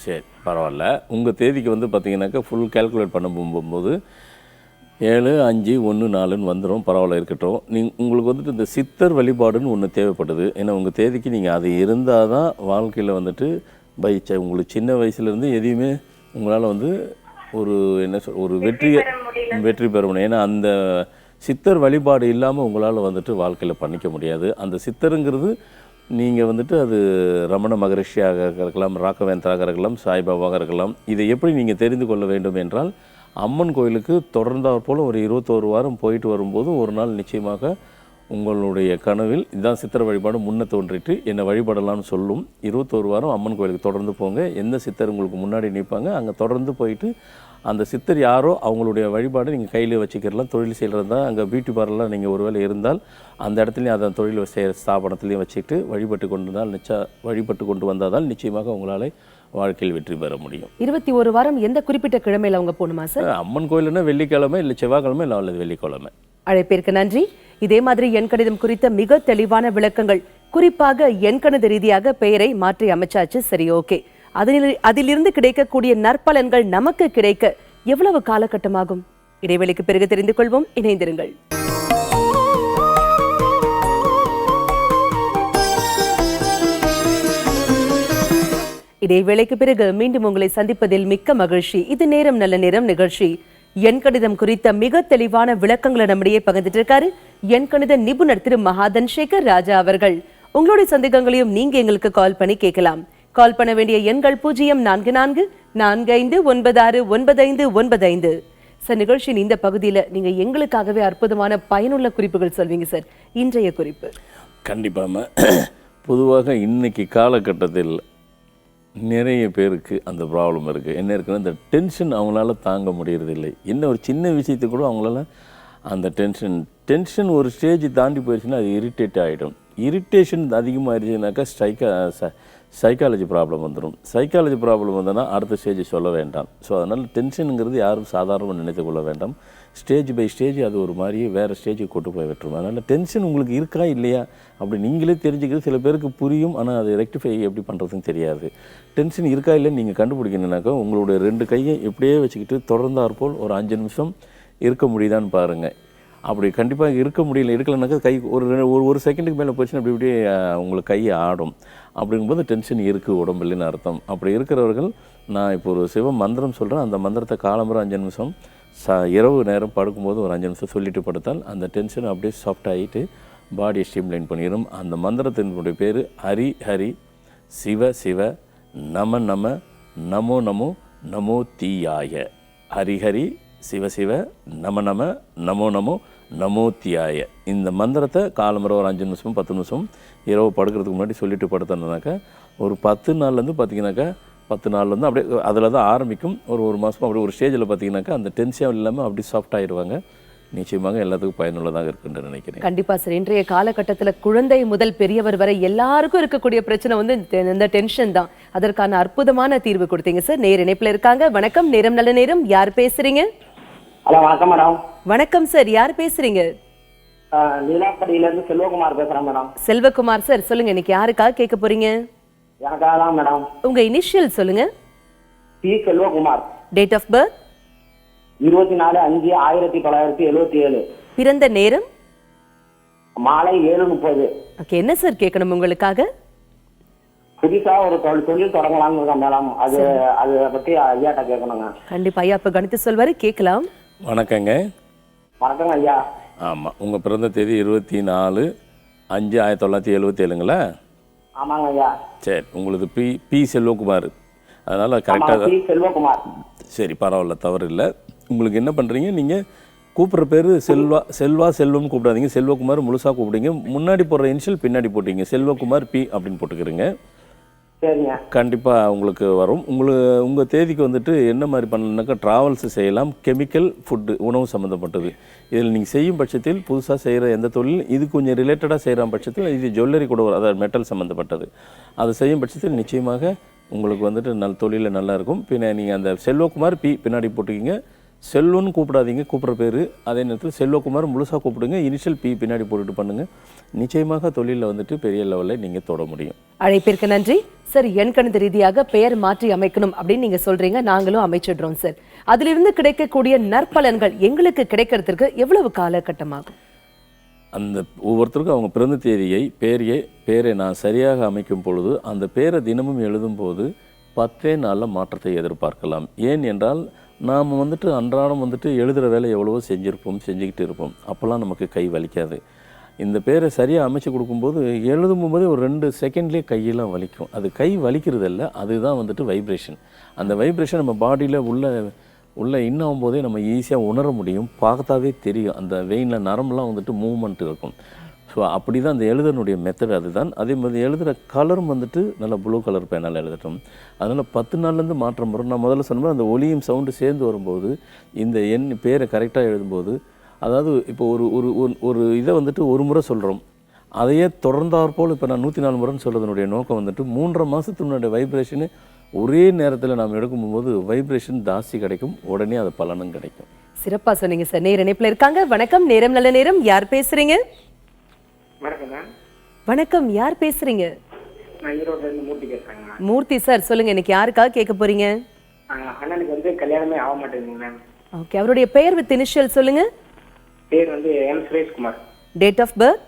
Speaker 7: சரி, பரவாயில்ல. உங்கள் தேதிக்கு வந்து பார்த்தீங்கன்னாக்கா ஃபுல் கேல்குலேட் பண்ண போகும்போது 7/5/1/4 வந்துடும். பரவாயில்ல, இருக்கட்டும். உங்களுக்கு வந்துட்டு இந்த சித்தர் வழிபாடுன்னு ஒன்று தேவைப்படுது. ஏன்னா உங்கள் தேதிக்கு நீங்கள் அது இருந்தால் தான் வாழ்க்கையில் வந்துட்டு உங்களுக்கு சின்ன வயசுலேருந்து எதையுமே உங்களால் வந்து ஒரு ஒரு வெற்றி பெற முடியும். ஏன்னா அந்த சித்தர் வழிபாடு இல்லாமல் உங்களால் வந்துட்டு வாழ்க்கையில் பண்ணிக்க முடியாது. அந்த சித்தருங்கிறது நீங்கள் வந்துட்டு அது ரமண மகரிஷியாக இருக்கலாம், ராகவேந்திராக இருக்கலாம், சாய்பாபாவாக இருக்கலாம். இதை எப்படி நீங்கள் தெரிந்து கொள்ள வேண்டும் என்றால், அம்மன் கோயிலுக்கு தொடர்ந்தாற் போல் ஒரு 21 வாரம் போயிட்டு வரும்போது ஒரு நாள் நிச்சயமாக உங்களுடைய கனவில் இதுதான் சித்தர் வழிபாடு முன்ன தோன்றிட்டு என்னை வழிபடலாம்னு சொல்லும். 21 வாரம் அம்மன் கோயிலுக்கு தொடர்ந்து போங்க. எந்த சித்தர் உங்களுக்கு முன்னாடி நிற்பாங்க அங்கே தொடர்ந்து போயிட்டு அந்த சித்தர் யாரோ அவங்களுடைய வழிபாடு நீங்கள் கையில் வச்சுக்கிறலாம். தொழில் செய்கிறதா அங்கே பியூட்டி பார்லர்லாம் நீங்கள் ஒருவேளை இருந்தால் அந்த இடத்துலையும் அதை தொழில் செய்கிற ஸ்தாபனத்துலேயும் வச்சுக்கிட்டு வழிபட்டு கொண்டு வந்தால் நிச்சயமாக உங்களால் வாழ்க்கையில் வெற்றி பெற முடியும்.
Speaker 1: 21 வாரம் எந்த குறிப்பிட்ட கிழமையில் அவங்க போகணுமா சார்?
Speaker 7: அம்மன் கோயிலுன்னா வெள்ளிக்கிழமை, இல்லை செவ்வாய்க்கிழமை, இல்லை அல்லது வெள்ளிக்கிழமை.
Speaker 1: அழைப்பிற்கு நன்றி. இதே மாதிரி எண்கணிதம் குறித்த மிக தெளிவான விளக்கங்கள், குறிப்பாக எண்கணித ரீதியாக பெயரை மாற்றி அமைச்சாச்சு. சரி, ஓகே. அதிலிருந்து கிடைக்கக்கூடிய நற்பலன்கள் நமக்கு கிடைக்க எவ்வளவு காலகட்டமாகும்? இடைவெளிக்கு பிறகு தெரிந்து கொள்வோம். இணைந்திருங்கள். இடைவேளைக்கு பிறகு மீண்டும் உங்களை சந்திப்பதில் மிக்க மகிழ்ச்சி. இது நேரம் நல்ல நேரம் நிகழ்ச்சி. எண்கணிதம் குறித்த மிக தெளிவான விளக்கங்களை நம்மிடையே பகிர்ந்துட்டு இருக்காரு எண்கணித நிபுணர் திரு மகாதன் சேகர் ராஜா அவர்கள். உங்களுடைய சந்தேகங்களையும் நீங்க எங்களுக்கு கால் பண்ணி கேட்கலாம். கால் பண்ண வேண்டிய எண்கள் 0444459595. சார், நிகழ்ச்சியின் இந்த பகுதியில் நீங்க எங்களுக்காகவே அற்புதமான பயனுள்ள குறிப்புகள் சொல்வீங்க சார். இன்றைய குறிப்பு
Speaker 7: கண்டிப்பாக. பொதுவாக இன்னைக்கு காலகட்டத்தில் நிறைய பேருக்கு அந்த ப்ராப்ளம் இருக்குது. என்ன இருக்குன்னா, இந்த டென்ஷன் அவங்களால தாங்க முடியறதில்லை. என்ன ஒரு சின்ன விஷயத்துக்கு கூட அவங்களால அந்த டென்ஷன் ஒரு ஸ்டேஜ் தாண்டி போயிடுச்சுன்னா அது இரிட்டேட் ஆகிடும். இரிட்டேஷன் அதிகமாகிடுச்சுனாக்கா சைக்காலஜி ப்ராப்ளம் வந்துடும். சைக்காலஜி ப்ராப்ளம் வந்தோன்னா அடுத்த ஸ்டேஜ் சொல்ல வேண்டாம். ஸோ அதனால் டென்ஷனுங்கிறது யாரும் சாதாரணமாக நினைத்து கொள்ள வேண்டாம். ஸ்டேஜ் பை ஸ்டேஜ் அது ஒரு மாதிரி வேறு ஸ்டேஜுக்கு கொண்டு போய் விட்டுரும். அதனால் டென்ஷன் உங்களுக்கு இருக்கா இல்லையா அப்படி நீங்களே தெரிஞ்சுக்கிறது சில பேருக்கு புரியும். ஆனால் அதை ரெக்டிஃபை எப்படி பண்ணுறதுன்னு தெரியாது. டென்ஷன் இருக்கா இல்லைன்னு நீங்கள் கண்டுபிடிக்கணுன்னாக்கா உங்களுடைய 2 கையை இப்படியே வச்சுக்கிட்டு தொடர்ந்தாற்போல் ஒரு 5 நிமிஷம் இருக்க முடியுதான்னு பாருங்கள். அப்படி கண்டிப்பாக இருக்க முடியல, இருக்கலைனாக்கா கை ஒரு செகண்டுக்கு மேலே போச்சுன்னா அப்படி இப்படியே உங்களுக்கு கை ஆடும். அப்படிங்கும்போது டென்ஷன் இருக்குது உடம்புலன்னு அர்த்தம். அப்படி இருக்கிறவர்கள் நான் இப்போ ஒரு சிவ மந்திரம் சொல்கிறேன். அந்த மந்திரத்தை காலம்புற 5 நிமிஷம் இரவு நேரம் படுக்கும்போது ஒரு 5 நிமிஷம் சொல்லிட்டு படுத்தால் அந்த டென்ஷன் அப்படியே சாஃப்ட் ஆகிட்டு பாடியை ஸ்ட்ரீம்லைன் பண்ணிடும். அந்த மந்திரத்தினுடைய பேர் ஹரி ஹரி சிவ சிவ நம நம நமோ நமோ நமோ தீயாய. ஹரிஹரி சிவ சிவ நம நம நமோ நமோ நமோ தீயாய. இந்த மந்திரத்தை காலம்புற ஒரு 5 நிமிஷம் 10 நிமிஷம் இரவு படுக்கிறதுக்கு முன்னாடி சொல்லிட்டு படுத்தோம்னாக்கா ஒரு 10 நாள்லேருந்து பார்த்தீங்கன்னாக்கா 10 நாள்லேருந்து அப்படியே அதில் தான் ஆரம்பிக்கும். ஒரு மாதம் அப்படி ஒரு ஸ்டேஜில் பார்த்தீங்கன்னாக்கா அந்த டென்ஷன் இல்லாமல் அப்படி சாஃப்ட் ஆகிடுவாங்க. நிச்சயமாக எல்லாத்துக்கும் பயனுள்ளதாக இருக்குன்னு நினைக்கிறேன்.
Speaker 1: கண்டிப்பாக சார். இன்றைய காலகட்டத்தில் குழந்தை முதல் பெரியவர் வரை எல்லாருக்கும் இருக்கக்கூடிய பிரச்சனை வந்து இந்த டென்ஷன் தான். அதற்கான அற்புதமான தீர்வு கொடுத்தீங்க சார். நேர் இணைப்பில் இருக்காங்க. வணக்கம், நேரம் நல்ல நேரம். யார் பேசுறீங்க?
Speaker 9: ஹலோ, வணக்கம் மேடம்.
Speaker 1: வணக்கம் சார், யார் பேசுறீங்க?
Speaker 9: நீலாப்படியிலிருந்து செல்வகுமார் பேசுறேன் மேடம்.
Speaker 1: செல்வகுமார் சார், சொல்லுங்க, இன்னைக்கு யாருக்காக கேட்க போறீங்க?
Speaker 9: எனக்காக தான் மேடம்.
Speaker 1: உங்க இனிஷியல் சொல்லுங்க.
Speaker 9: P Selvakumar.
Speaker 1: Date of birth
Speaker 9: 24/5/1977.
Speaker 1: பிறந்த நேரம்
Speaker 9: மாலை 7:30.
Speaker 1: ஓகே, என்ன சார் கேட்கணும் உங்களுக்காக?
Speaker 9: புதுசா ஒரு தொழில் தொடங்கலாம்னு இருக்கேன் மேடம். அதை பத்தி ஐயாட்ட கேட்கணுங்க.
Speaker 1: கண்டிப்பா ஐயா இப்ப கணித்து சொல்வாரு, கேட்கலாம்.
Speaker 7: வணக்கங்க.
Speaker 9: வணக்கங்க ஐயா.
Speaker 7: ஆமாம், உங்கள் பிறந்த தேதி 24/5/1977ங்களா?
Speaker 9: ஆமாங்க ஐயா.
Speaker 7: சரி, உங்களுக்கு பி செல்வகுமார். அதனால் கரெக்டாக
Speaker 9: செல்வகுமார்.
Speaker 7: சரி, பரவாயில்ல, தவறு இல்லை. உங்களுக்கு என்ன பண்ணுறீங்க, நீங்கள் கூப்பிட்ற பேர் செல்வம் கூப்பிடாதீங்க. செல்வகுமார் முழுசாக கூப்பிடுங்க. முன்னாடி போடுற இனிஷியல் பின்னாடி போட்டிங்க. செல்வகுமார் பி அப்படின்னு போட்டுக்கிறீங்க.
Speaker 9: சரிங்க.
Speaker 7: கண்டிப்பாக உங்களுக்கு வரும். உங்கள் தேதிக்கு வந்துட்டு என்ன மாதிரி பண்ணலனாக்கா ட்ராவல்ஸ் செய்யலாம், கெமிக்கல் ஃபுட்டு உணவு சம்மந்தப்பட்டது. இதில் நீங்கள் செய்யும் பட்சத்தில் புதுசாக செய்கிற எந்த தொழில் இது கொஞ்சம் ரிலேட்டடாக செய்கிற பட்சத்தில் இது ஜுவல்லரி கூட வரும், அதாவது மெட்டல் சம்மந்தப்பட்டது. அது செய்யும் பட்சத்தில் நிச்சயமாக உங்களுக்கு வந்துட்டு தொழிலில் நல்லா இருக்கும். பின்ன நீங்கள் அந்த செல்வகுமார் பி பின்னாடி போட்டுக்கிங்க. செல்வன்னு கூப்பிடாதீங்க, கூப்பிட்ற பேர். அதே நேரத்தில் செல்வகுமார் முழுசாக கூப்பிடுங்க, இனிஷியல் பி பின்னாடி போட்டுட்டு பண்ணுங்கள். நிச்சயமாக தொழிலில் வந்துட்டு பெரிய லெவலில் நீங்கள் தொட முடியும்.
Speaker 1: அழைப்பிற்கு நன்றி சார். எண்கணித ரீதியாக பெயர் மாற்றி அமைக்கணும் அப்படின்னு நீங்க சொல்றீங்க, நாங்களும் அமைச்சிடுறோம் சார். அதிலிருந்து கிடைக்கக்கூடிய நற்பலன்கள் எங்களுக்கு கிடைக்கிறதுக்கு எவ்வளவு காலகட்டமாகும்?
Speaker 7: அந்த ஒவ்வொருத்தருக்கும் அவங்க பிறந்த தேதியை பேரை நான் சரியாக அமைக்கும் பொழுது அந்த பேரை தினமும் எழுதும்போது 10 நாளில் மாற்றத்தை எதிர்பார்க்கலாம். ஏன் என்றால் நாம் வந்துட்டு அன்றாடம் வந்துட்டு எழுதுகிற வேலை எவ்வளவோ செஞ்சுக்கிட்டு இருப்போம். அப்போல்லாம் நமக்கு கை வலிக்காது. இந்த பேரை சரியாக அமைச்சு கொடுக்கும்போது எழுதும்போதே ஒரு 2 செகண்ட்லேயே கையெல்லாம் வலிக்கும். அது கை வலிக்கிறது இல்லை, அதுதான் வந்துட்டு வைப்ரேஷன். அந்த வைப்ரேஷன் நம்ம பாடியில் உள்ள இன்னும் போதே நம்ம ஈஸியாக உணர முடியும், பார்த்தாவே தெரியும். அந்த வெயினில் நரம்புலாம் வந்துட்டு மூவ்மெண்ட் இருக்கும். ஸோ அப்படி தான் அந்த எழுதனுடைய மெத்தட் அதுதான். அதே மாதிரி எழுதுகிற கலரும் வந்துட்டு நல்லா ப்ளூ கலர் பேனால் எழுதட்டும். அதனால் 10 நாள்லேருந்து மாற்றம் வரும். நான் முதல்ல சொன்னேன், அந்த ஒலியும் சவுண்டு சேர்ந்து வரும்போது இந்த பேரை கரெக்டாக எழுதும்போது, அதாவது இப்போ ஒரு இதை வந்துட்டு ஒரு முறை சொல்கிறோம், அதையே தொடர்ந்தாற்போல் இப்போ நான் 104 முறைன்னு சொல்கிறதுனுடைய நோக்கம் வந்துட்டு 3.5 மாதத்தினுடைய வைப்ரேஷனு ஒரே நேரத்தில் நாம் எடுக்கும்போது வைப்ரேஷன் ஜாஸ்தி கிடைக்கும், உடனே அது பலனும் கிடைக்கும்.
Speaker 1: சிறப்பாக சொன்னீங்க சார். நேர இணைப்பில் இருக்காங்க. வணக்கம், நேரம் நல்ல நேரம். யார் பேசுறீங்க? வணக்கம், யார் பேசுறீங்க?
Speaker 10: நான் ஈரோட்ல இருந்து மூர்த்தி பேசுறேங்க.
Speaker 1: மூர்த்தி சார், சொல்லுங்க, இன்னைக்கு யாருக்காக கேட்க போறீங்க?
Speaker 10: அண்ணனுக்கு வந்து கல்யாணமே ஆக மாட்டேங்குது மேம்.
Speaker 1: ஓகே, அவருடைய பெயர் வித் இனிஷியல் சொல்லுங்க.
Speaker 10: பேர் வந்து M Sureshkumar.
Speaker 1: Date of birth?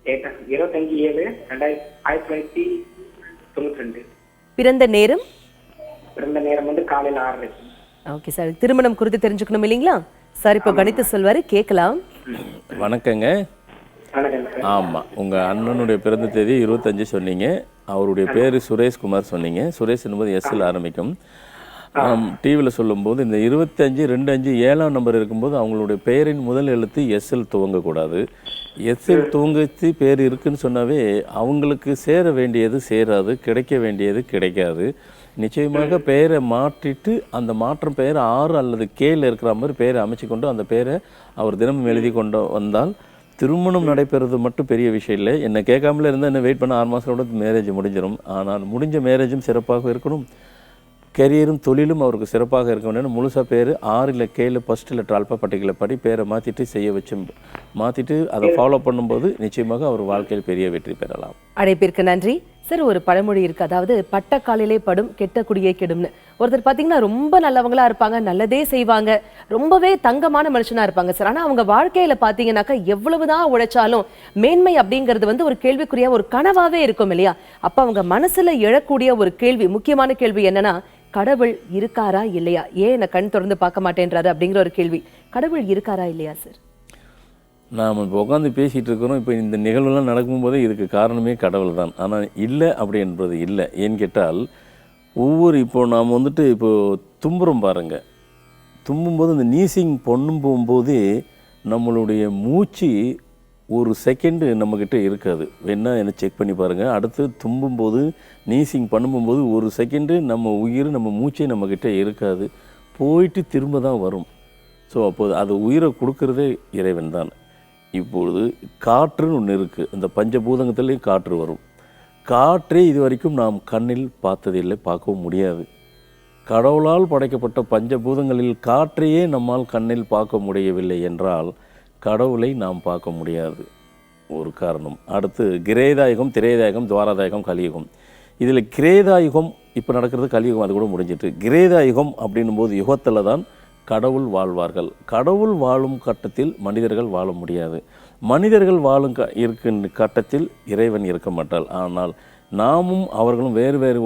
Speaker 10: 25/7/1992.
Speaker 1: பிறந்த நேரம்?
Speaker 10: பிறந்த நேரம் வந்து காலையில 6:30.
Speaker 1: ஓகே சார், திருமணம் குறித்து தெரிஞ்சுக்கணும் இல்லைங்களா சார்? இப்போ கணித்து சொல்வாரு, கேட்கலாம்.
Speaker 7: வணக்கங்க. ஆமாம், உங்கள் அண்ணனுடைய பிறந்த தேதி 25 சொன்னீங்க. அவருடைய பேர் சுரேஷ்குமார் சொன்னீங்க. சுரேஷ் என்பது எஸ்ஸில் ஆரம்பிக்கும். டிவியில் சொல்லும்போது இந்த 25/2/5 7ஆம் நம்பர் இருக்கும்போது அவங்களுடைய பெயரின் முதல் எழுத்து எஸ்எல் துவங்கக்கூடாது. எஸ்எல் துவங்கி பேர் இருக்குன்னு சொன்னாவே அவங்களுக்கு சேர வேண்டியது சேராது, கிடைக்க வேண்டியது கிடைக்காது. நிச்சயமாக பெயரை மாற்றிட்டு அந்த மாற்றம் பெயர் 6 அல்லது கேல இருக்கிற மாதிரி பெயரை அமைச்சு கொண்டு அந்த பெயரை அவர் தினமும் எழுதி கொண்டு வந்தால் திருமணம் நடைபெறது மட்டும் பெரிய விஷயம் இல்லை. என்னை கேட்காமலே இருந்தால் என்ன வெயிட் பண்ண 6 மாதத்தோட மேரேஜ் முடிஞ்சிடும். ஆனால் முடிஞ்ச மேரேஜும் சிறப்பாக இருக்கணும், கெரியரும் தொழிலும் அவருக்கு சிறப்பாக இருக்க வேண்டும். முழுசாக பேர் 6 இல்லை கேளு ஃபஸ்ட் லெட்டர் ஆல்பாபெட்டிக்கில் படி பேரை மாற்றிட்டு செய்ய வச்சு மாற்றிட்டு அதை ஃபாலோ பண்ணும்போது நிச்சயமாக அவர் வாழ்க்கையில் பெரிய வெற்றி பெறலாம்.
Speaker 1: அழைப்பிற்கு நன்றி சார். ஒரு பழமொழி இருக்கு, அதாவது பட்ட காலிலே படும் கெட்ட குடியே கெடும்னு. ஒருத்தர் பார்த்தீங்கன்னா ரொம்ப நல்லவங்களா இருப்பாங்க, நல்லதே செய்வாங்க, ரொம்பவே தங்கமான மனுஷனா இருப்பாங்க சார். ஆனால் அவங்க வாழ்க்கையில பார்த்தீங்கன்னாக்கா எவ்வளவுதான் உழைச்சாலும் மேன்மை அப்படிங்கிறது வந்து ஒரு கேள்விக்குரிய ஒரு கனவாவே இருக்கும் இல்லையா? அப்போ அவங்க மனசுல எழக்கூடிய ஒரு கேள்வி, முக்கியமான கேள்வி என்னன்னா, கடவுள் இருக்காரா இல்லையா? ஏன் என்னை கண் திறந்து பார்க்க மாட்டேன்றாரு அப்படிங்கிற ஒரு கேள்வி. கடவுள் இருக்காரா இல்லையா சார்?
Speaker 7: நாம் இப்போ உட்காந்து பேசிகிட்டு இருக்கிறோம். இப்போ இந்த நிகழ்வுலாம் நடக்கும்போதே இதுக்கு காரணமே கடவுள் தான். ஆனால் இல்லை அப்படி என்பது இல்லை. ஏன்னு கேட்டால் இப்போ நாம் வந்துட்டு இப்போது தும்புறோம் பாருங்கள். தும்பும்போது இந்த நீசிங் போகும்போதே நம்மளுடைய மூச்சு ஒரு செகண்டு நம்மக்கிட்ட இருக்காது. வேணால் என்ன செக் பண்ணி பாருங்கள். அடுத்து தும்பும்போது நீசிங் பண்ணும்போது ஒரு செகண்டு நம்ம உயிர் நம்ம மூச்சே நம்மக்கிட்ட இருக்காது, போயிட்டு திரும்ப தான் வரும். ஸோ அப்போது அது உயிரை கொடுக்கறதே இறைவன் தான். இப்பொழுது காற்றுன்னு ஒன்று இருக்குது, இந்த பஞ்சபூதங்கத்துலேயும் காற்று வரும். காற்றே இது வரைக்கும் நாம் கண்ணில் பார்த்ததில்லை, பார்க்கவும் முடியாது. கடவுளால் படைக்கப்பட்ட பஞ்சபூதங்களில் காற்றையே நம்மால் கண்ணில் பார்க்க முடியவில்லை என்றால் கடவுளை நாம் பார்க்க முடியாது, ஒரு காரணம். அடுத்து கிரேதாயுகம், திரேதாயுகம், துவாரதாயுகம், கலியுகம். இதில் கிரேதாயுகம் இப்போ நடக்கிறது, கலியுகம் அது கூட முடிஞ்சிட்டு. கிரேதாயுகம் அப்படின்னும் போது யுகத்தில் தான் கடவுள் வாழ்வார்கள். கடவுள் வாழும் கட்டத்தில் மனிதர்கள் வாழ முடியாது. மனிதர்கள் வாழும் இருக்கின்ற கட்டத்தில் இறைவன் இருக்க மாட்டாள். ஆனால் நாமும் அவர்களும் வேறு வேறு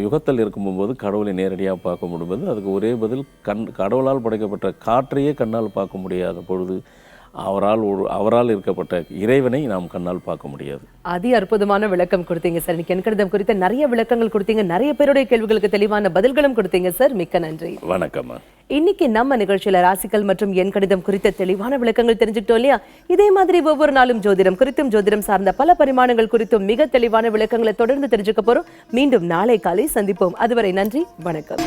Speaker 7: யுகத்தில் இருக்கும்போது கடவுளை நேரடியாக பார்க்க முடியாது. அதுக்கு ஒரே பதில், கடவுளால் படைக்கப்பட்ட காற்றையே கண்ணால் பார்க்க முடியாத பொழுது அவரால் இருக்கப்பட்ட இறைவனை நாம் கண்ணால் பார்க்க முடியாது.
Speaker 1: அதி அற்புதமான விளக்கம் கொடுத்தீங்க சார். இன்னைக்கு எண்கணிதம் குறித்த நிறைய விளக்கங்கள் கொடுத்தீங்க, நிறைய பேருடைய கேள்விகளுக்கு தெளிவான பதில்களும் கொடுத்தீங்க சார். மிக்க நன்றி.
Speaker 7: வணக்கம்.
Speaker 1: இன்னைக்கு நம்ம நிகழ்ச்சியில ராசிக்கல் மற்றும் எண்கணிதம் குறித்த தெளிவான விளக்கங்கள் தெரிஞ்சுக்கிட்டோம் இல்லையா? இதே மாதிரி ஒவ்வொரு நாளும் ஜோதிடம் குறித்தும் ஜோதிடம் சார்ந்த பல பரிமாணங்கள் குறித்தும் மிக தெளிவான விளக்கங்களை தொடர்ந்து தெரிஞ்சுக்க போறோம். மீண்டும் நாளை காலை சந்திப்போம். அதுவரை நன்றி, வணக்கம்.